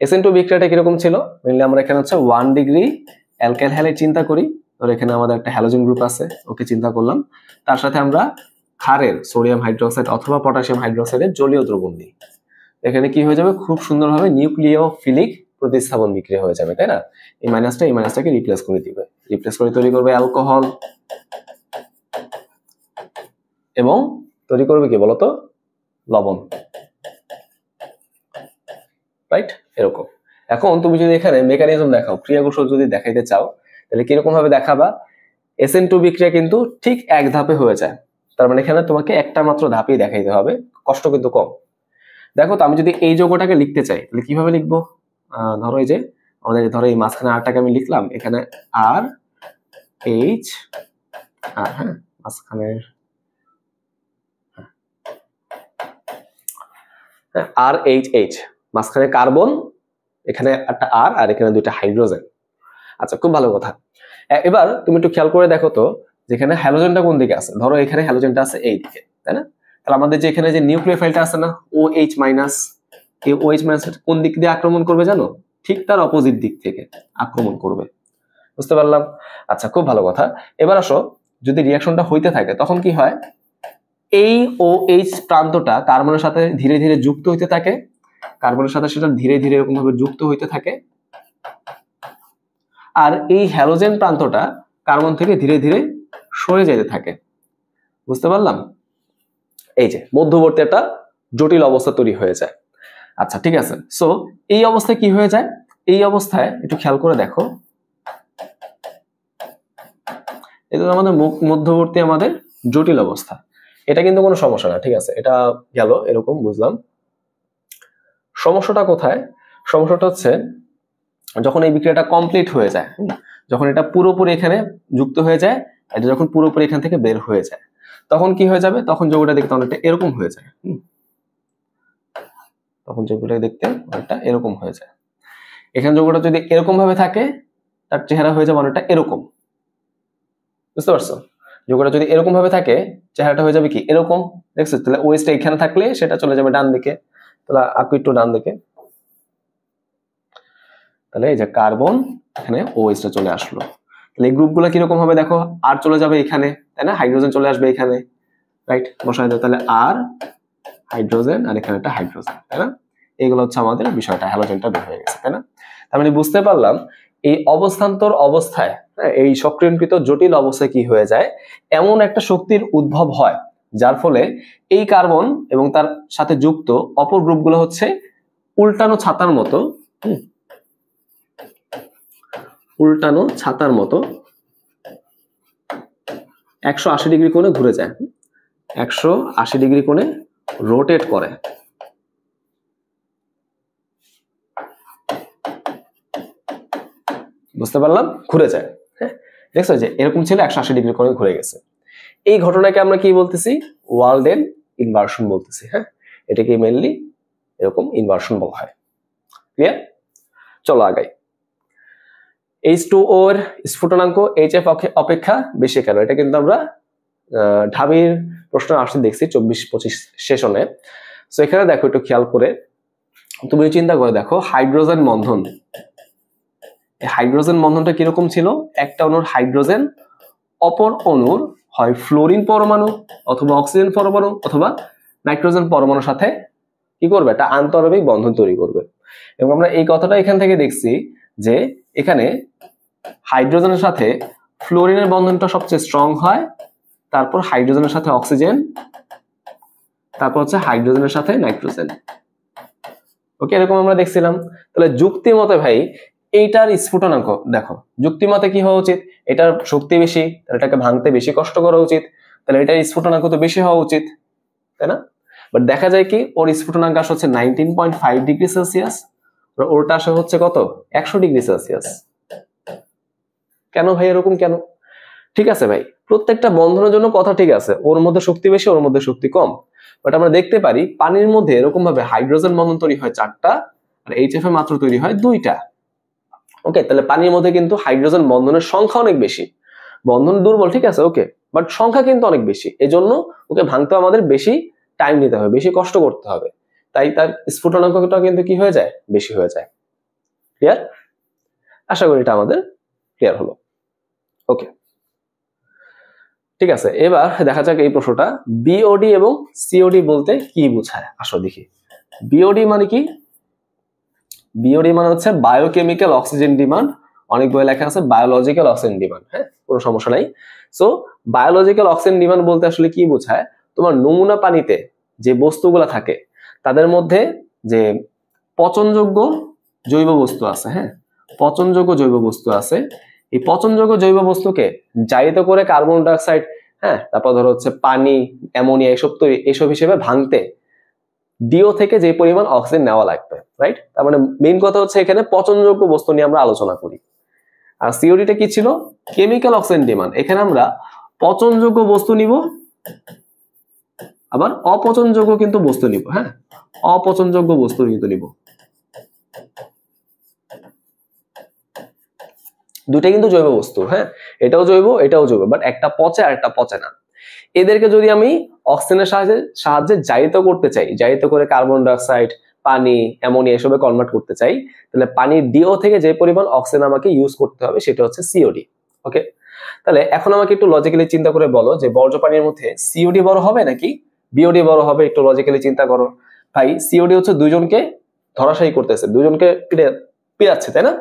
SN2 বিক্রিয়াটা কিরকম ছিল? মেইনলি আমরা এখানে হচ্ছে 1 ডিগ্রি অ্যালকাইল হ্যালাইড চিন্তা করি, ধর এখানে আমাদের একটা হ্যালোজেন গ্রুপ আছে, ওকে চিন্তা করলাম, তার সাথে আমরা ক্ষারের সোডিয়াম হাইড্রোক্সাইড অথবা পটাশিয়াম হাইড্রোক্সাইডের জলীয় দ্রবণ দিই। এখানে কি হয়ে যাবে? খুব সুন্দরভাবে নিউক্লিওফিলিক প্রতিস্থাপন বিক্রিয়া হয়ে যাবে, তাই না? এই মাইনাসটাকে রিপ্লেস করে দিবে, রিপ্লেস করে তৈরি করবে অ্যালকোহল, এবং তৈরি করবে কি বলতো? লবণ, রাইট? এরকম। এখন তুমি যদি এখানে মেকানিজম দেখাও, ক্রিয়া কৌশল যদি দেখাইতে চাও, তাহলে কিরকম ভাবে দেখাবা? SN2 বিক্রিয়া কিন্তু ঠিক এক ধাপে হয়ে যায়, তার মানে এখানে তোমাকে একটা মাত্র ধাপেই দেখাইতে হবে, কষ্ট কিন্তু কম। দেখো তো, আমি যদি এই যৌগটাকে লিখতে চাই তাহলে কিভাবে লিখবো? ধরো এই যে আমাদের ধরো এই মাঝখানে আরটাকে আমি লিখলাম, এখানে আর এইচ আর, হ্যাঁ মাঝখানে আর এইচ এইচ, মাঝখানে কার্বন, এখানে একটা আর, আর এখানে দুইটা হাইড্রোজেন। আচ্ছা, খুব ভালো কথা। এবার তুমি একটু খেয়াল করে দেখো তো, যেখানে হ্যালোজেনটা কোন দিকে আছে। ধরো এখানে হ্যালোজেনটা আছে এই দিকে, তাই না? তাহলে আমাদের যে এখানে যে নিউক্লিওফাইলটা আছে না, OH মাইনাস, এই OH মাইনাস কোন দিক দিয়ে আক্রমণ করবে জানো? ঠিক তার অপোজিট দিক থেকে আক্রমণ করবে। বুঝতে পারলাম? আচ্ছা, খুব ভালো কথা। এবার আসো, যদি রিয়াকশনটা হইতে থাকে তখন কি হয়, এই OH প্রান্তটা কার্বনের সাথে ধীরে ধীরে যুক্ত হইতে থাকে, কার্বনের সাথে সেটা ধীরে ধীরে এরকম ভাবে যুক্ত হইতে থাকে, আর এই হ্যালোজেন প্রান্তটা কার্বন থেকে ধীরে ধীরে সরে যেতে থাকে। বুঝতে পারলাম? এই যে মধ্যবর্তী একটা জটিল অবস্থা তৈরি হয়ে যায়। আচ্ছা, ঠিক আছে। সো এই অবস্থায় কি হয়ে যায়? এই অবস্থায় একটু খেয়াল করে দেখো, এটা আমাদের মধ্যবর্তী আমাদের জটিল অবস্থা। এটা কিন্তু কোনো সমস্যা না, ঠিক আছে? এটা গেল এরকম, বুঝলাম। সমস্যাটা কোথায়? সমস্যাটা হচ্ছে যখন এই বিক্রিয়াটা কমপ্লিট হয়ে যায়, যখন এটা পুরোপুরি এখানে যুক্ত হয়ে যায়, এটা যখন পুরোপুরি এখান থেকে বের হয়ে যায়, তখন কি হয়ে যাবে? তখন যৌগটা দেখতে অনেকটা এরকম হয়ে যায়। তখন যৌগটা দেখতে অনেকটা এরকম হয়ে যায়। এখানে যৌগটা যদি এরকম ভাবে থাকে, তার চেহারা হয়ে যাবে অনেকটা এরকম। বুঝতে পারছো? যৌগটা যদি এরকম ভাবে থাকে, চেহারাটা হয়ে যাবে কি এরকম। দেখছো? তাহলে ওএইচটা এখানে থাকলে সেটা চলে যাবে ডান দিকে, তাহলে আকু একটু ডান দিকে। তাহলে এই যে কার্বন, এখানে OH টা চলে আসলো। তাহলে এই গ্রুপগুলো কিরকম হবে দেখো, আর চলে যাবে এখানে, তাই না? হাইড্রোজেন চলে আসবে এখানে, রাইট? বসাই দাও তাহলে আর হাইড্রোজেন, আর এখানে একটা হাইড্রোজেন, তাই না? এইগুলো হচ্ছে আমাদের বিষয়টা, হ্যালোজেনটা বের হয়ে গেছে, তাই না? তার মানে বুঝতে পারলাম এই অবস্থান্তর অবস্থায়, এই সক্রিয়কৃত জটিল অবস্থায় কি হয়ে যায়, এমন একটা শক্তির উদ্ভব হয় যার ফলে এই কার্বন এবং তার সাথে যুক্ত অপর গ্রুপগুলো হচ্ছে উল্টানো ছাতার মতো, উল্টানো ছাতার মতো 180 ডিগ্রি কোণে ঘুরে যায়, 180 ডিগ্রি কোণে রোটেট করে। বুঝতে পারলাম? ঘুরে যায়। হ্যাঁ, দেখছো যে এরকম ছিল, 180 ডিগ্রি কোণে ঘুরে গেছে। এই ঘটনাকে আমরা কি বলতেছি? ওয়ালডেন ইনভার্সন বলতেছি। হ্যাঁ, এটাকে মেইনলি এরকম ইনভার্সন বলা হয়। ক্লিয়ার? চলো আগাই। H2O এর স্ফুটনাঙ্ক HF অপেক্ষা বেশি কেন? এটা কিন্তু আমরা ঢাবির প্রশ্ন আসতে দেখছি 24-25 সেশনে। সো এখানে দেখো, একটু খেয়াল করে তুমি চিন্তা করে দেখো, হাইড্রোজেন বন্ধন, এই হাইড্রোজেন বন্ধনটা কিরকম ছিল? একটা অণুর হাইড্রোজেন অপর অণুর হয় ফ্লোরিন পরমাণু অথবা অক্সিজেন পরমাণু অথবা নাইট্রোজেন পরমাণুর সাথে কি করবে? একটা আন্তঃআণবিক বন্ধন তৈরি করবে। এবং আমরা এই কথাটা এখান থেকে দেখছি যে এখানে হাইড্রোজেনের সাথে ফ্লোরিনের বন্ধনটা সবচেয়ে স্ট্রং হয়, তারপর হাইড্রোজেনের সাথে অক্সিজেন, তারপর হচ্ছে হাইড্রোজেনের সাথে নাইট্রোজেন। ওকে, এরকম আমরা দেখছিলাম। তাহলে যুক্তি মতে ভাই এইটার স্ফুটনাঙ্ক দেখো, যুক্তি মতে কি হওয়া উচিত? এটার শক্তি বেশি, তাহলে এটাকে ভাঙতে বেশি কষ্ট করা উচিত, তাহলে এটার স্ফুটনাঙ্ক তো বেশি হওয়া উচিত, তাই না? বাট দেখা যায় কি, ওর স্ফুটনাঙ্ক আসে হচ্ছে 19.5 ডিগ্রি সেলসিয়াস, ওরটা আসে হচ্ছে কত? 100 ডিগ্রি সেলসিয়াস। কেন ভাই এরকম কেন? ঠিক আছে ভাই, প্রত্যেকটা বন্ধনের জন্য কথা ঠিক আছে, ওর মধ্যে শক্তি বেশি, ওর মধ্যে শক্তি কম। বাট আমরা দেখতে পারি পানির মধ্যে এরকম ভাবে হাইড্রোজেন বন্ধন তৈরি হয় 4টা, আর HF এ মাত্র তৈরি হয় 2টা। ওকে, তাহলে পানির মধ্যে কিন্তু হাইড্রোজেন বন্ধনের সংখ্যা অনেক বেশি, বন্ধন দুর্বল, ঠিক আছে, ওকে, বাট সংখ্যা কিন্তু অনেক বেশি। এজন্য ওকে ভাঙতে আমাদের বেশি টাইম নিতে হবে, বেশি কষ্ট করতে হবে, তাই তার স্ফুটনাঙ্কটা কিন্তু কি হয়ে যায়? বেশি হয়ে যায়। ক্লিয়ার? আশা করি এটা আমাদের ক্লিয়ার হলো। ওকে, ঠিক আছে। এবার দেখা যাক এই প্রশ্নটা, বিওডি এবং সিওডি বলতে কি বোঝায়? আসো দেখি। বিওডি মানে কি? বিওডি মানে হচ্ছে বায়োকেমিক্যাল অক্সিজেন ডিমান্ড, অনেক বই লেখা আছে বায়োলজিক্যাল অক্সিজেন ডিমান্ড। হ্যাঁ, কোনো সমস্যা নাই। সো বায়োলজিক্যাল অক্সিজেন ডিমান্ড বলতে আসলে কি বোঝায়? তোমার নমুনা পানিতে যে বস্তুগুলো থাকে তাদের মধ্যে যে পচনযোগ্য জৈব বস্তু আছে, হ্যাঁ, পচনযোগ্য জৈব বস্তু আছে, এই পচনযোগ্য জৈব বস্তুকে জারিত করে কার্বন ডাইঅক্সাইড, হ্যাঁ, তারপর ধরো হচ্ছে পানি, অ্যামোনিয়া, এসব হিসেবে ভাঙতে ডিও থেকে যে পরিমাণ অক্সিজেন নেওয়া লাগবে, রাইট? তার মানে মেইন কথা হচ্ছে এখানে পচনযোগ্য বস্তু নিয়ে আমরা আলোচনা করি। আর সিওডিটা কি ছিল? Chemical oxygen demand. এখানে আমরা পচনযোগ্য বস্তু নিব, আবার অপচনযোগ্য কিন্তু বস্তু নিব। হ্যাঁ, অপচনযোগ্য বস্তু কিন্তু নিব। দুইটা কিন্তু জৈব বস্তু। হ্যাঁ, এটাও জৈব, এটাও জৈব, বাট একটা পচে আর একটা পচে না। এদেরকে যদি আমি অক্সিজেনের সাহায্যে জারিত করতে চাই, জারিত করে কার্বন ডাইঅক্সাইড, পানি, অ্যামোনিয়া এসবে কনভার্ট করতে চাই, তাহলে পানির ডিও থেকে যে পরিমাণ অক্সিজেন আমাকে ইউজ করতে হবে সেটা হচ্ছে সিওডি। ওকে, তাহলে এখন আমাকে একটু লজিক্যালি চিন্তা করে বলো যে বর্জ্য পানির মধ্যে সিওডি বড় হবে নাকি বিওডি বড় হবে? একটু লজিক্যালি চিন্তা করো। ভাই সিওডি হচ্ছে দুইজনকে ধরাশায়ী করতেছে, দুইজনকে পিটাচ্ছে, তাই না?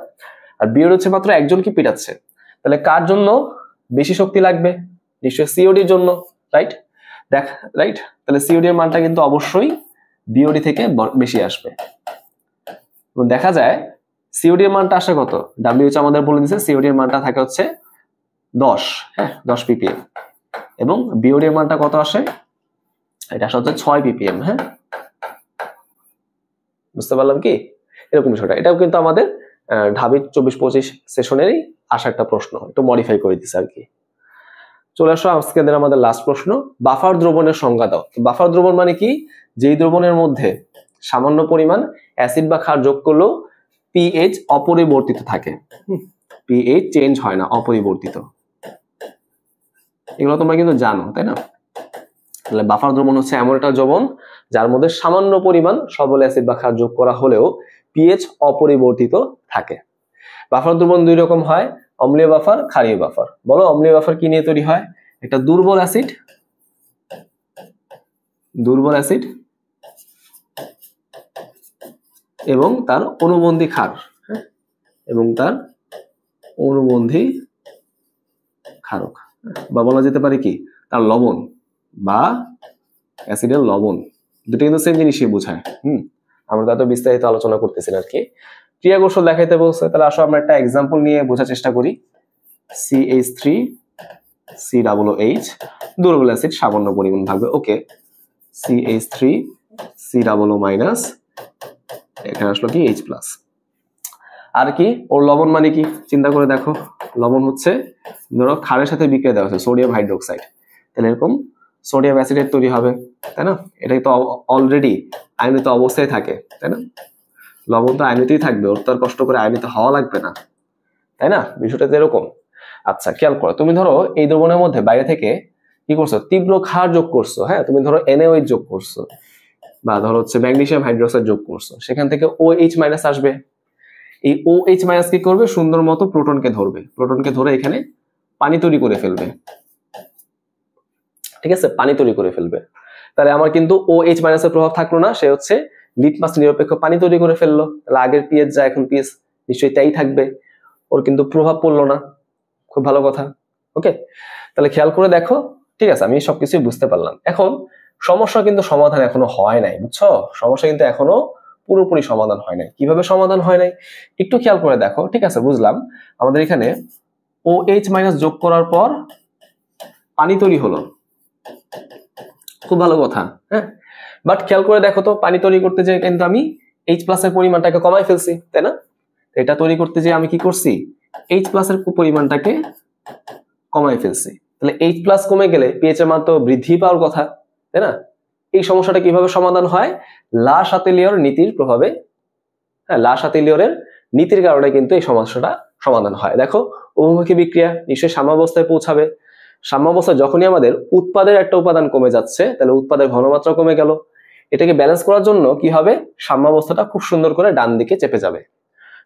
আর বিওডি হচ্ছে মাত্র একজনকে পিটাচ্ছে। তাহলে কার জন্য বেশি শক্তি লাগবে? নিশ্চয়ই সিওডির জন্য, রাইট? রাইট, তাহলে সিওডি এর মানটা কিন্তু অবশ্যই বিওডি থেকে বেশি আসবে। দেখা যায় সিওডি এর মানটা আসে কত? ডাব্লিউএইচ আমাদের বলে দিয়েছে সিওডি এর মানটা থাকে হচ্ছে 10, হ্যাঁ 10 ppm, এবং বিওডি এর মানটা কত আসে? এটা আসলে হচ্ছে 6 ppm। হ্যাঁ, বুঝতে পারলাম কি? এরকম বিষয়টা। এটাও কিন্তু আমাদের ঢাবি 24-25 সেশনেরই আসা একটা প্রশ্ন, একটু মডিফাই করে দিচ্ছে আর কি। চলে আসো আজকে আমাদের লাস্ট প্রশ্ন, বাফার দ্রবণের সংজ্ঞা দাও। বাফার দ্রবণ মানে কি? যেই দ্রবণের মধ্যে সামান্য পরিমাণ অ্যাসিড বা ক্ষার যোগ করলেও পিএইচ অপরিবর্তিত থাকে, পিএইচ চেঞ্জ হয় না, অপরিবর্তিত। এগুলো তোমরা কিন্তু জানো, তাই না? তাহলে বাফার দ্রবণ হচ্ছে এমন একটা দ্রবণ যার মধ্যে সামান্য পরিমাণ সবল অ্যাসিড বা ক্ষার যোগ করা হলেও পিএইচ অপরিবর্তিত থাকে। বাফার দ্রবণ দুই রকম হয়, অম্লীয় বাফার, ক্ষারীয় বাফার। বলো অম্লীয় বাফার কি নিয়ে তৈরি হয়? একটা দুর্বল অ্যাসিড এবং তার অনুবন্ধী ক্ষার, এবং তার অনুবন্ধী ক্ষারক, বা বলা যেতে পারে কি তার লবণ বা অ্যাসিডের লবণ। দুটো কিন্তু সেম জিনিসই বোঝায়। আমরা তো এত বিস্তারিত আলোচনা করতেছি না আর কি। ক্রিয়া কৌশল দেখাইতে বলছে, তাহলে আসো আমরা একটা এক্সাম্পল নিয়ে বোঝার চেষ্টা করি। CH3COOH, দুর্বল অ্যাসিড সামান্য পরিমাণ থাকবে। ওকে, CH3COO-, এখানে আসলো কি H+। আর কি ওর লবণ মানে কি চিন্তা করে দেখো। লবণ হচ্ছে ধরো ক্ষারের সাথে বিক্রিয়া দেওয়া হচ্ছে সোডিয়াম হাইড্রোক্সাইড, তাহলে এরকম সোডিয়াম অ্যাসিডের তৈরি হবে, তাই না? এটাই তো অলরেডি আয়নিত অবস্থায় থাকে, তাই না? লবণ তো আয়নিতেই থাকবে, ওর তো আর কষ্ট করে আয়নিত হওয়া লাগবে না, তাই না? বিষয়টা তো এরকম। আচ্ছা খেয়াল করো, তুমি ধরো এই দ্রবণের মধ্যে বাইরে থেকে কি করছো? তীব্র ক্ষার যোগ করছো। হ্যাঁ, তুমি ধরো NaOH যোগ করছো, বা ধরো হচ্ছে ম্যাগনেসিয়াম হাইড্রোক্সাইড যোগ করছো, সেখান থেকে OH- আসবে। এই OH- কি করবে? সুন্দর মতো প্রোটনকে ধরবে, প্রোটনকে ধরে এখানে পানি তৈরি করে ফেলবে, ঠিক আছে? পানি তৈরি করে ফেলবে। তাহলে আমার কিন্তু OH- এর প্রভাব থাকলো না, সে হচ্ছে লিটমাস নিরপেক্ষ পানি তৈরি করে ফেললো। তাহলে আগের পিএইচ যা এখন পিএইচ নিশ্চয়ই তাই থাকবে, ওর কিন্তু প্রভাব পড়লো না। খুব ভালো কথা। ওকে, তাহলে খেয়াল করে দেখো। ঠিক আছে, আমি সবকিছুই বুঝতে পারলাম। এখন সমস্যা কিন্তু সমাধান এখনো হয় নাই, বুঝছো? সমস্যা কিন্তু এখনো পুরোপুরি সমাধান হয় নাই। কিভাবে সমাধান হয় নাই একটু খেয়াল করে দেখো। ঠিক আছে, বুঝলাম। আমাদের এখানে OH- যোগ করার পর পানি তৈরি হলো, খুব ভালো কথা। হ্যাঁ, বাট খেয়াল করে দেখো তো, পানি তৈরি করতে যে কিন্তু আমি H+ এর পরিমাণটাকে কমাই ফেলছি, তাই না? এটা তৈরি করতে যে আমি কি করছি? H+ এর পরিমাণটাকে কমাই ফেলছি। তাহলে H+ কমে গেলে পিএইচ এর মান তো বৃদ্ধি পাওয়ার কথা, তাই না? এই সমস্যাটা কিভাবে সমাধান হয়? লা শাতেলিয়র নীতির প্রভাবে, হ্যাঁ, লা শাতেলিয়রের নীতির কারণে কিন্তু এই সমস্যাটা সমাধান হয়। দেখো, উভমুখী বিক্রিয়া নিশ্চয়ই সাম্যাবস্থায় পৌঁছাবে। সাম্যাবস্থায় যখনই আমাদের উৎপাদের একটা উপাদান কমে যাচ্ছে, তাহলে উৎপাদের ঘনমাত্রা কমে গেল। এটাকে ব্যালেন্স করার জন্য কি হবে? সাম্যাবস্থাটা খুব সুন্দর করে ডান দিকে চেপে যাবে।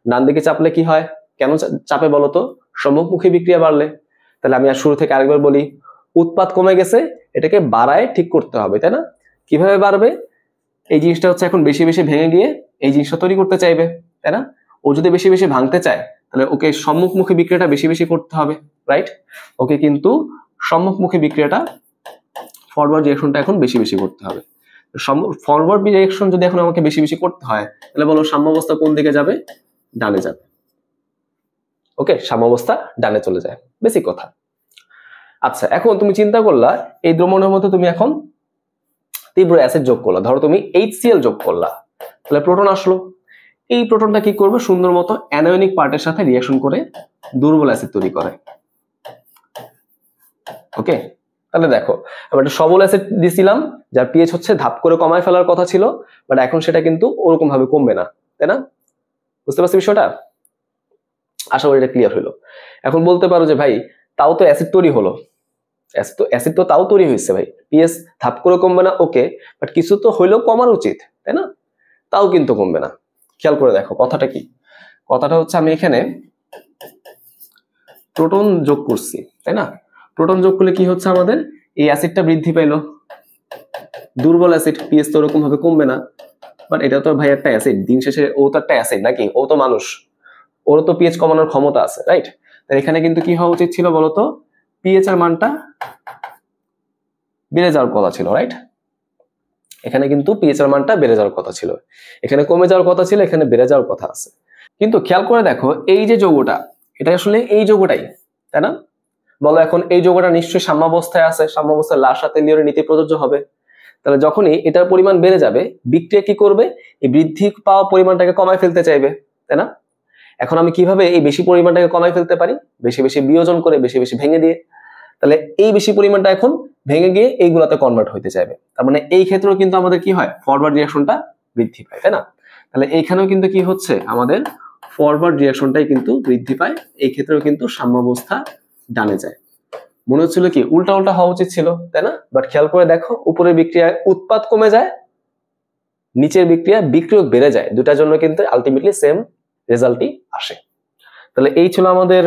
ডান দিকে চাপলে কি হয়? কেন চাপে বলতো? সম্মুখমুখী বিক্রিয়া বাড়লে। তাহলে আমি আর শুরু থেকে আরেকবার বলি, উৎপাদ কমে গেছে, এটাকে বাড়ায় ঠিক করতে হবে, তাই না? কিভাবে বাড়বে? এই জিনিসটা হচ্ছে এখন বেশি বেশি ভেঙে গিয়ে এই জিনিসটা তৈরি করতে চাইবে, তাই না? ও যদি বেশি বেশি ভাঙতে চায়, তাহলে ওকে সম্মুখমুখী বিক্রিয়াটা বেশি বেশি করতে হবে, রাইট? ওকে কিন্তু সম্মুখমুখী বিক্রিয়াটা, ফরওয়ার্ড রিঅ্যাকশনটা এখন বেশি বেশি করতে হবে। ফরওয়ার্ড রিঅ্যাকশন যদি এখন আমাকে বেশি বেশি করতে হয়, তাহলে বলো সাম্যাবস্থা কোন দিকে যাবে? ডানে যাবে। ওকে, সাম্যাবস্থা ডানে চলে যায়, বেসিক কথা। আচ্ছা, এখন তুমি চিন্তা করলা এই দ্রবণের মধ্যে তুমি এখন তীব্র অ্যাসিড যোগ করলা, ধরো তুমি HCl যোগ করলা, তাহলে প্রোটন আসলো। এই প্রোটনটা কি করবে, সুন্দর মতো অ্যানায়নিক পার্টের সাথে রিঅ্যাকশন করে দুর্বল অ্যাসিড তৈরি করে। ওকে, তাহলে দেখো আমি একটা সবল অ্যাসিড দিছিলাম যার পিএইচ হচ্ছে ধাপ করে কমায় ফেলার কথা ছিল, বাট এখন সেটা কিন্তু ওরকম ভাবে কমবে না, তাই না? বুঝতে পারছি বিষয়টা? আশা করি এটা ক্লিয়ার হলো। এখন বলতে পারো যে ভাই তাও তো অ্যাসিড তৈরি হলো, অ্যাসিড তো তাও তৈরি হয়েছে ভাই, পিএইচ ধাপ করে কমবে না, ওকে, বাট কিছু তো হইলেও কমার উচিত, তাই না? তাও কিন্তু কমবে না। খেয়াল করে দেখো কথাটা কি, কথাটা হচ্ছে আমি এখানে প্রোটন যোগ করছি, তাই না? প্রোটন যোগ করলে কি হচ্ছে, আমাদের এই অ্যাসিডটা বৃদ্ধি পাইলো, দুর্বল অ্যাসিড, পিএইচ তো ওরকম ভাবে কমবে না, বাট এটা তো ভাই একটা অ্যাসিড, দিন শেষে ও তো একটা অ্যাসিড নাকি, ও তো মানুষ, ওর তো পিএইচ কমানোর ক্ষমতা আছে, রাইট? তাই এখানে কিন্তু কি হওয়া উচিত ছিল বলতো, পিএইচ এর মানটা বেড়ে যাওয়ার কথা ছিল, রাইট? এখানে কিন্তু পিএইচ এর মানটা বেড়ে যাওয়ার কথা ছিল, এখানে কমে যাওয়ার কথা ছিল, এখানে বেড়ে যাওয়ার কথা আছে। কিন্তু খেয়াল করে দেখো এই যে যৌগটা, এটা আসলে এই যৌগটাই, তাই না? বলো এখন এই যৌগটা নিশ্চয়ই সাম্যাবস্থায় আছে, সাম্যাবস্থায় লাসা তেলীয় নীতি প্রযোজ্য হবে। তাহলে যখনই এটার পরিমাণ বেড়ে যাবে, বিক্রিয়া কি করবে, এই বৃদ্ধি পাওয়া পরিমাণটাকে কমায় ফেলতে চাইবে, তাই না? এখন আমি কিভাবে এই বেশি পরিমাণটাকে কমায় ফেলতে পারি, বেশি বেশি বিয়োজন করে, বেশি বেশি ভেঙে দিয়ে। তাহলে এই বেশি পরিমাণটা এখন ভেঙে গিয়ে এইগুলাতে কনভার্ট হইতে চাইবে, তার মানে এই ক্ষেত্রেও কিন্তু আমাদের কি হয়, ফরওয়ার্ড রিঅ্যাকশনটা বৃদ্ধি পায়, তাই না? তাহলে এইখানেও কিন্তু কি হচ্ছে, আমাদের ফরওয়ার্ড রিঅ্যাকশনটাই কিন্তু বৃদ্ধি পায়, এই ক্ষেত্রেও কিন্তু সাম্যাবস্থা ডানে যায়। মনে হচ্ছিল কি উল্টা উল্টা হওয়া উচিত ছিল, তাই না? বাট খেয়াল করে দেখো, উপরের বিক্রিয়ায় উৎপাদ কমে যায়, নিচের বিক্রিয়া বিক্রিয়ক বেড়ে যায়, দুটার জন্য কিন্তু আলটিমেটলি সেম রেজাল্টই আসে। তাহলে এই ছিল আমাদের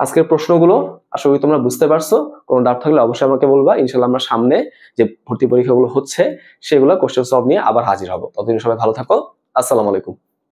আজকের প্রশ্নগুলো, আশা করি তোমরা বুঝতে পারছো। কোনো ডাউট থাকলে অবশ্যই আমাকে বলবা, ইনশাল্লাহ আমরা সামনে যে ভর্তি পরীক্ষাগুলো হচ্ছে সেগুলো কোশ্চেন সলভ নিয়ে আবার হাজির হব। ততদিন সবাই ভালো থাকো, আসসালামু আলাইকুম।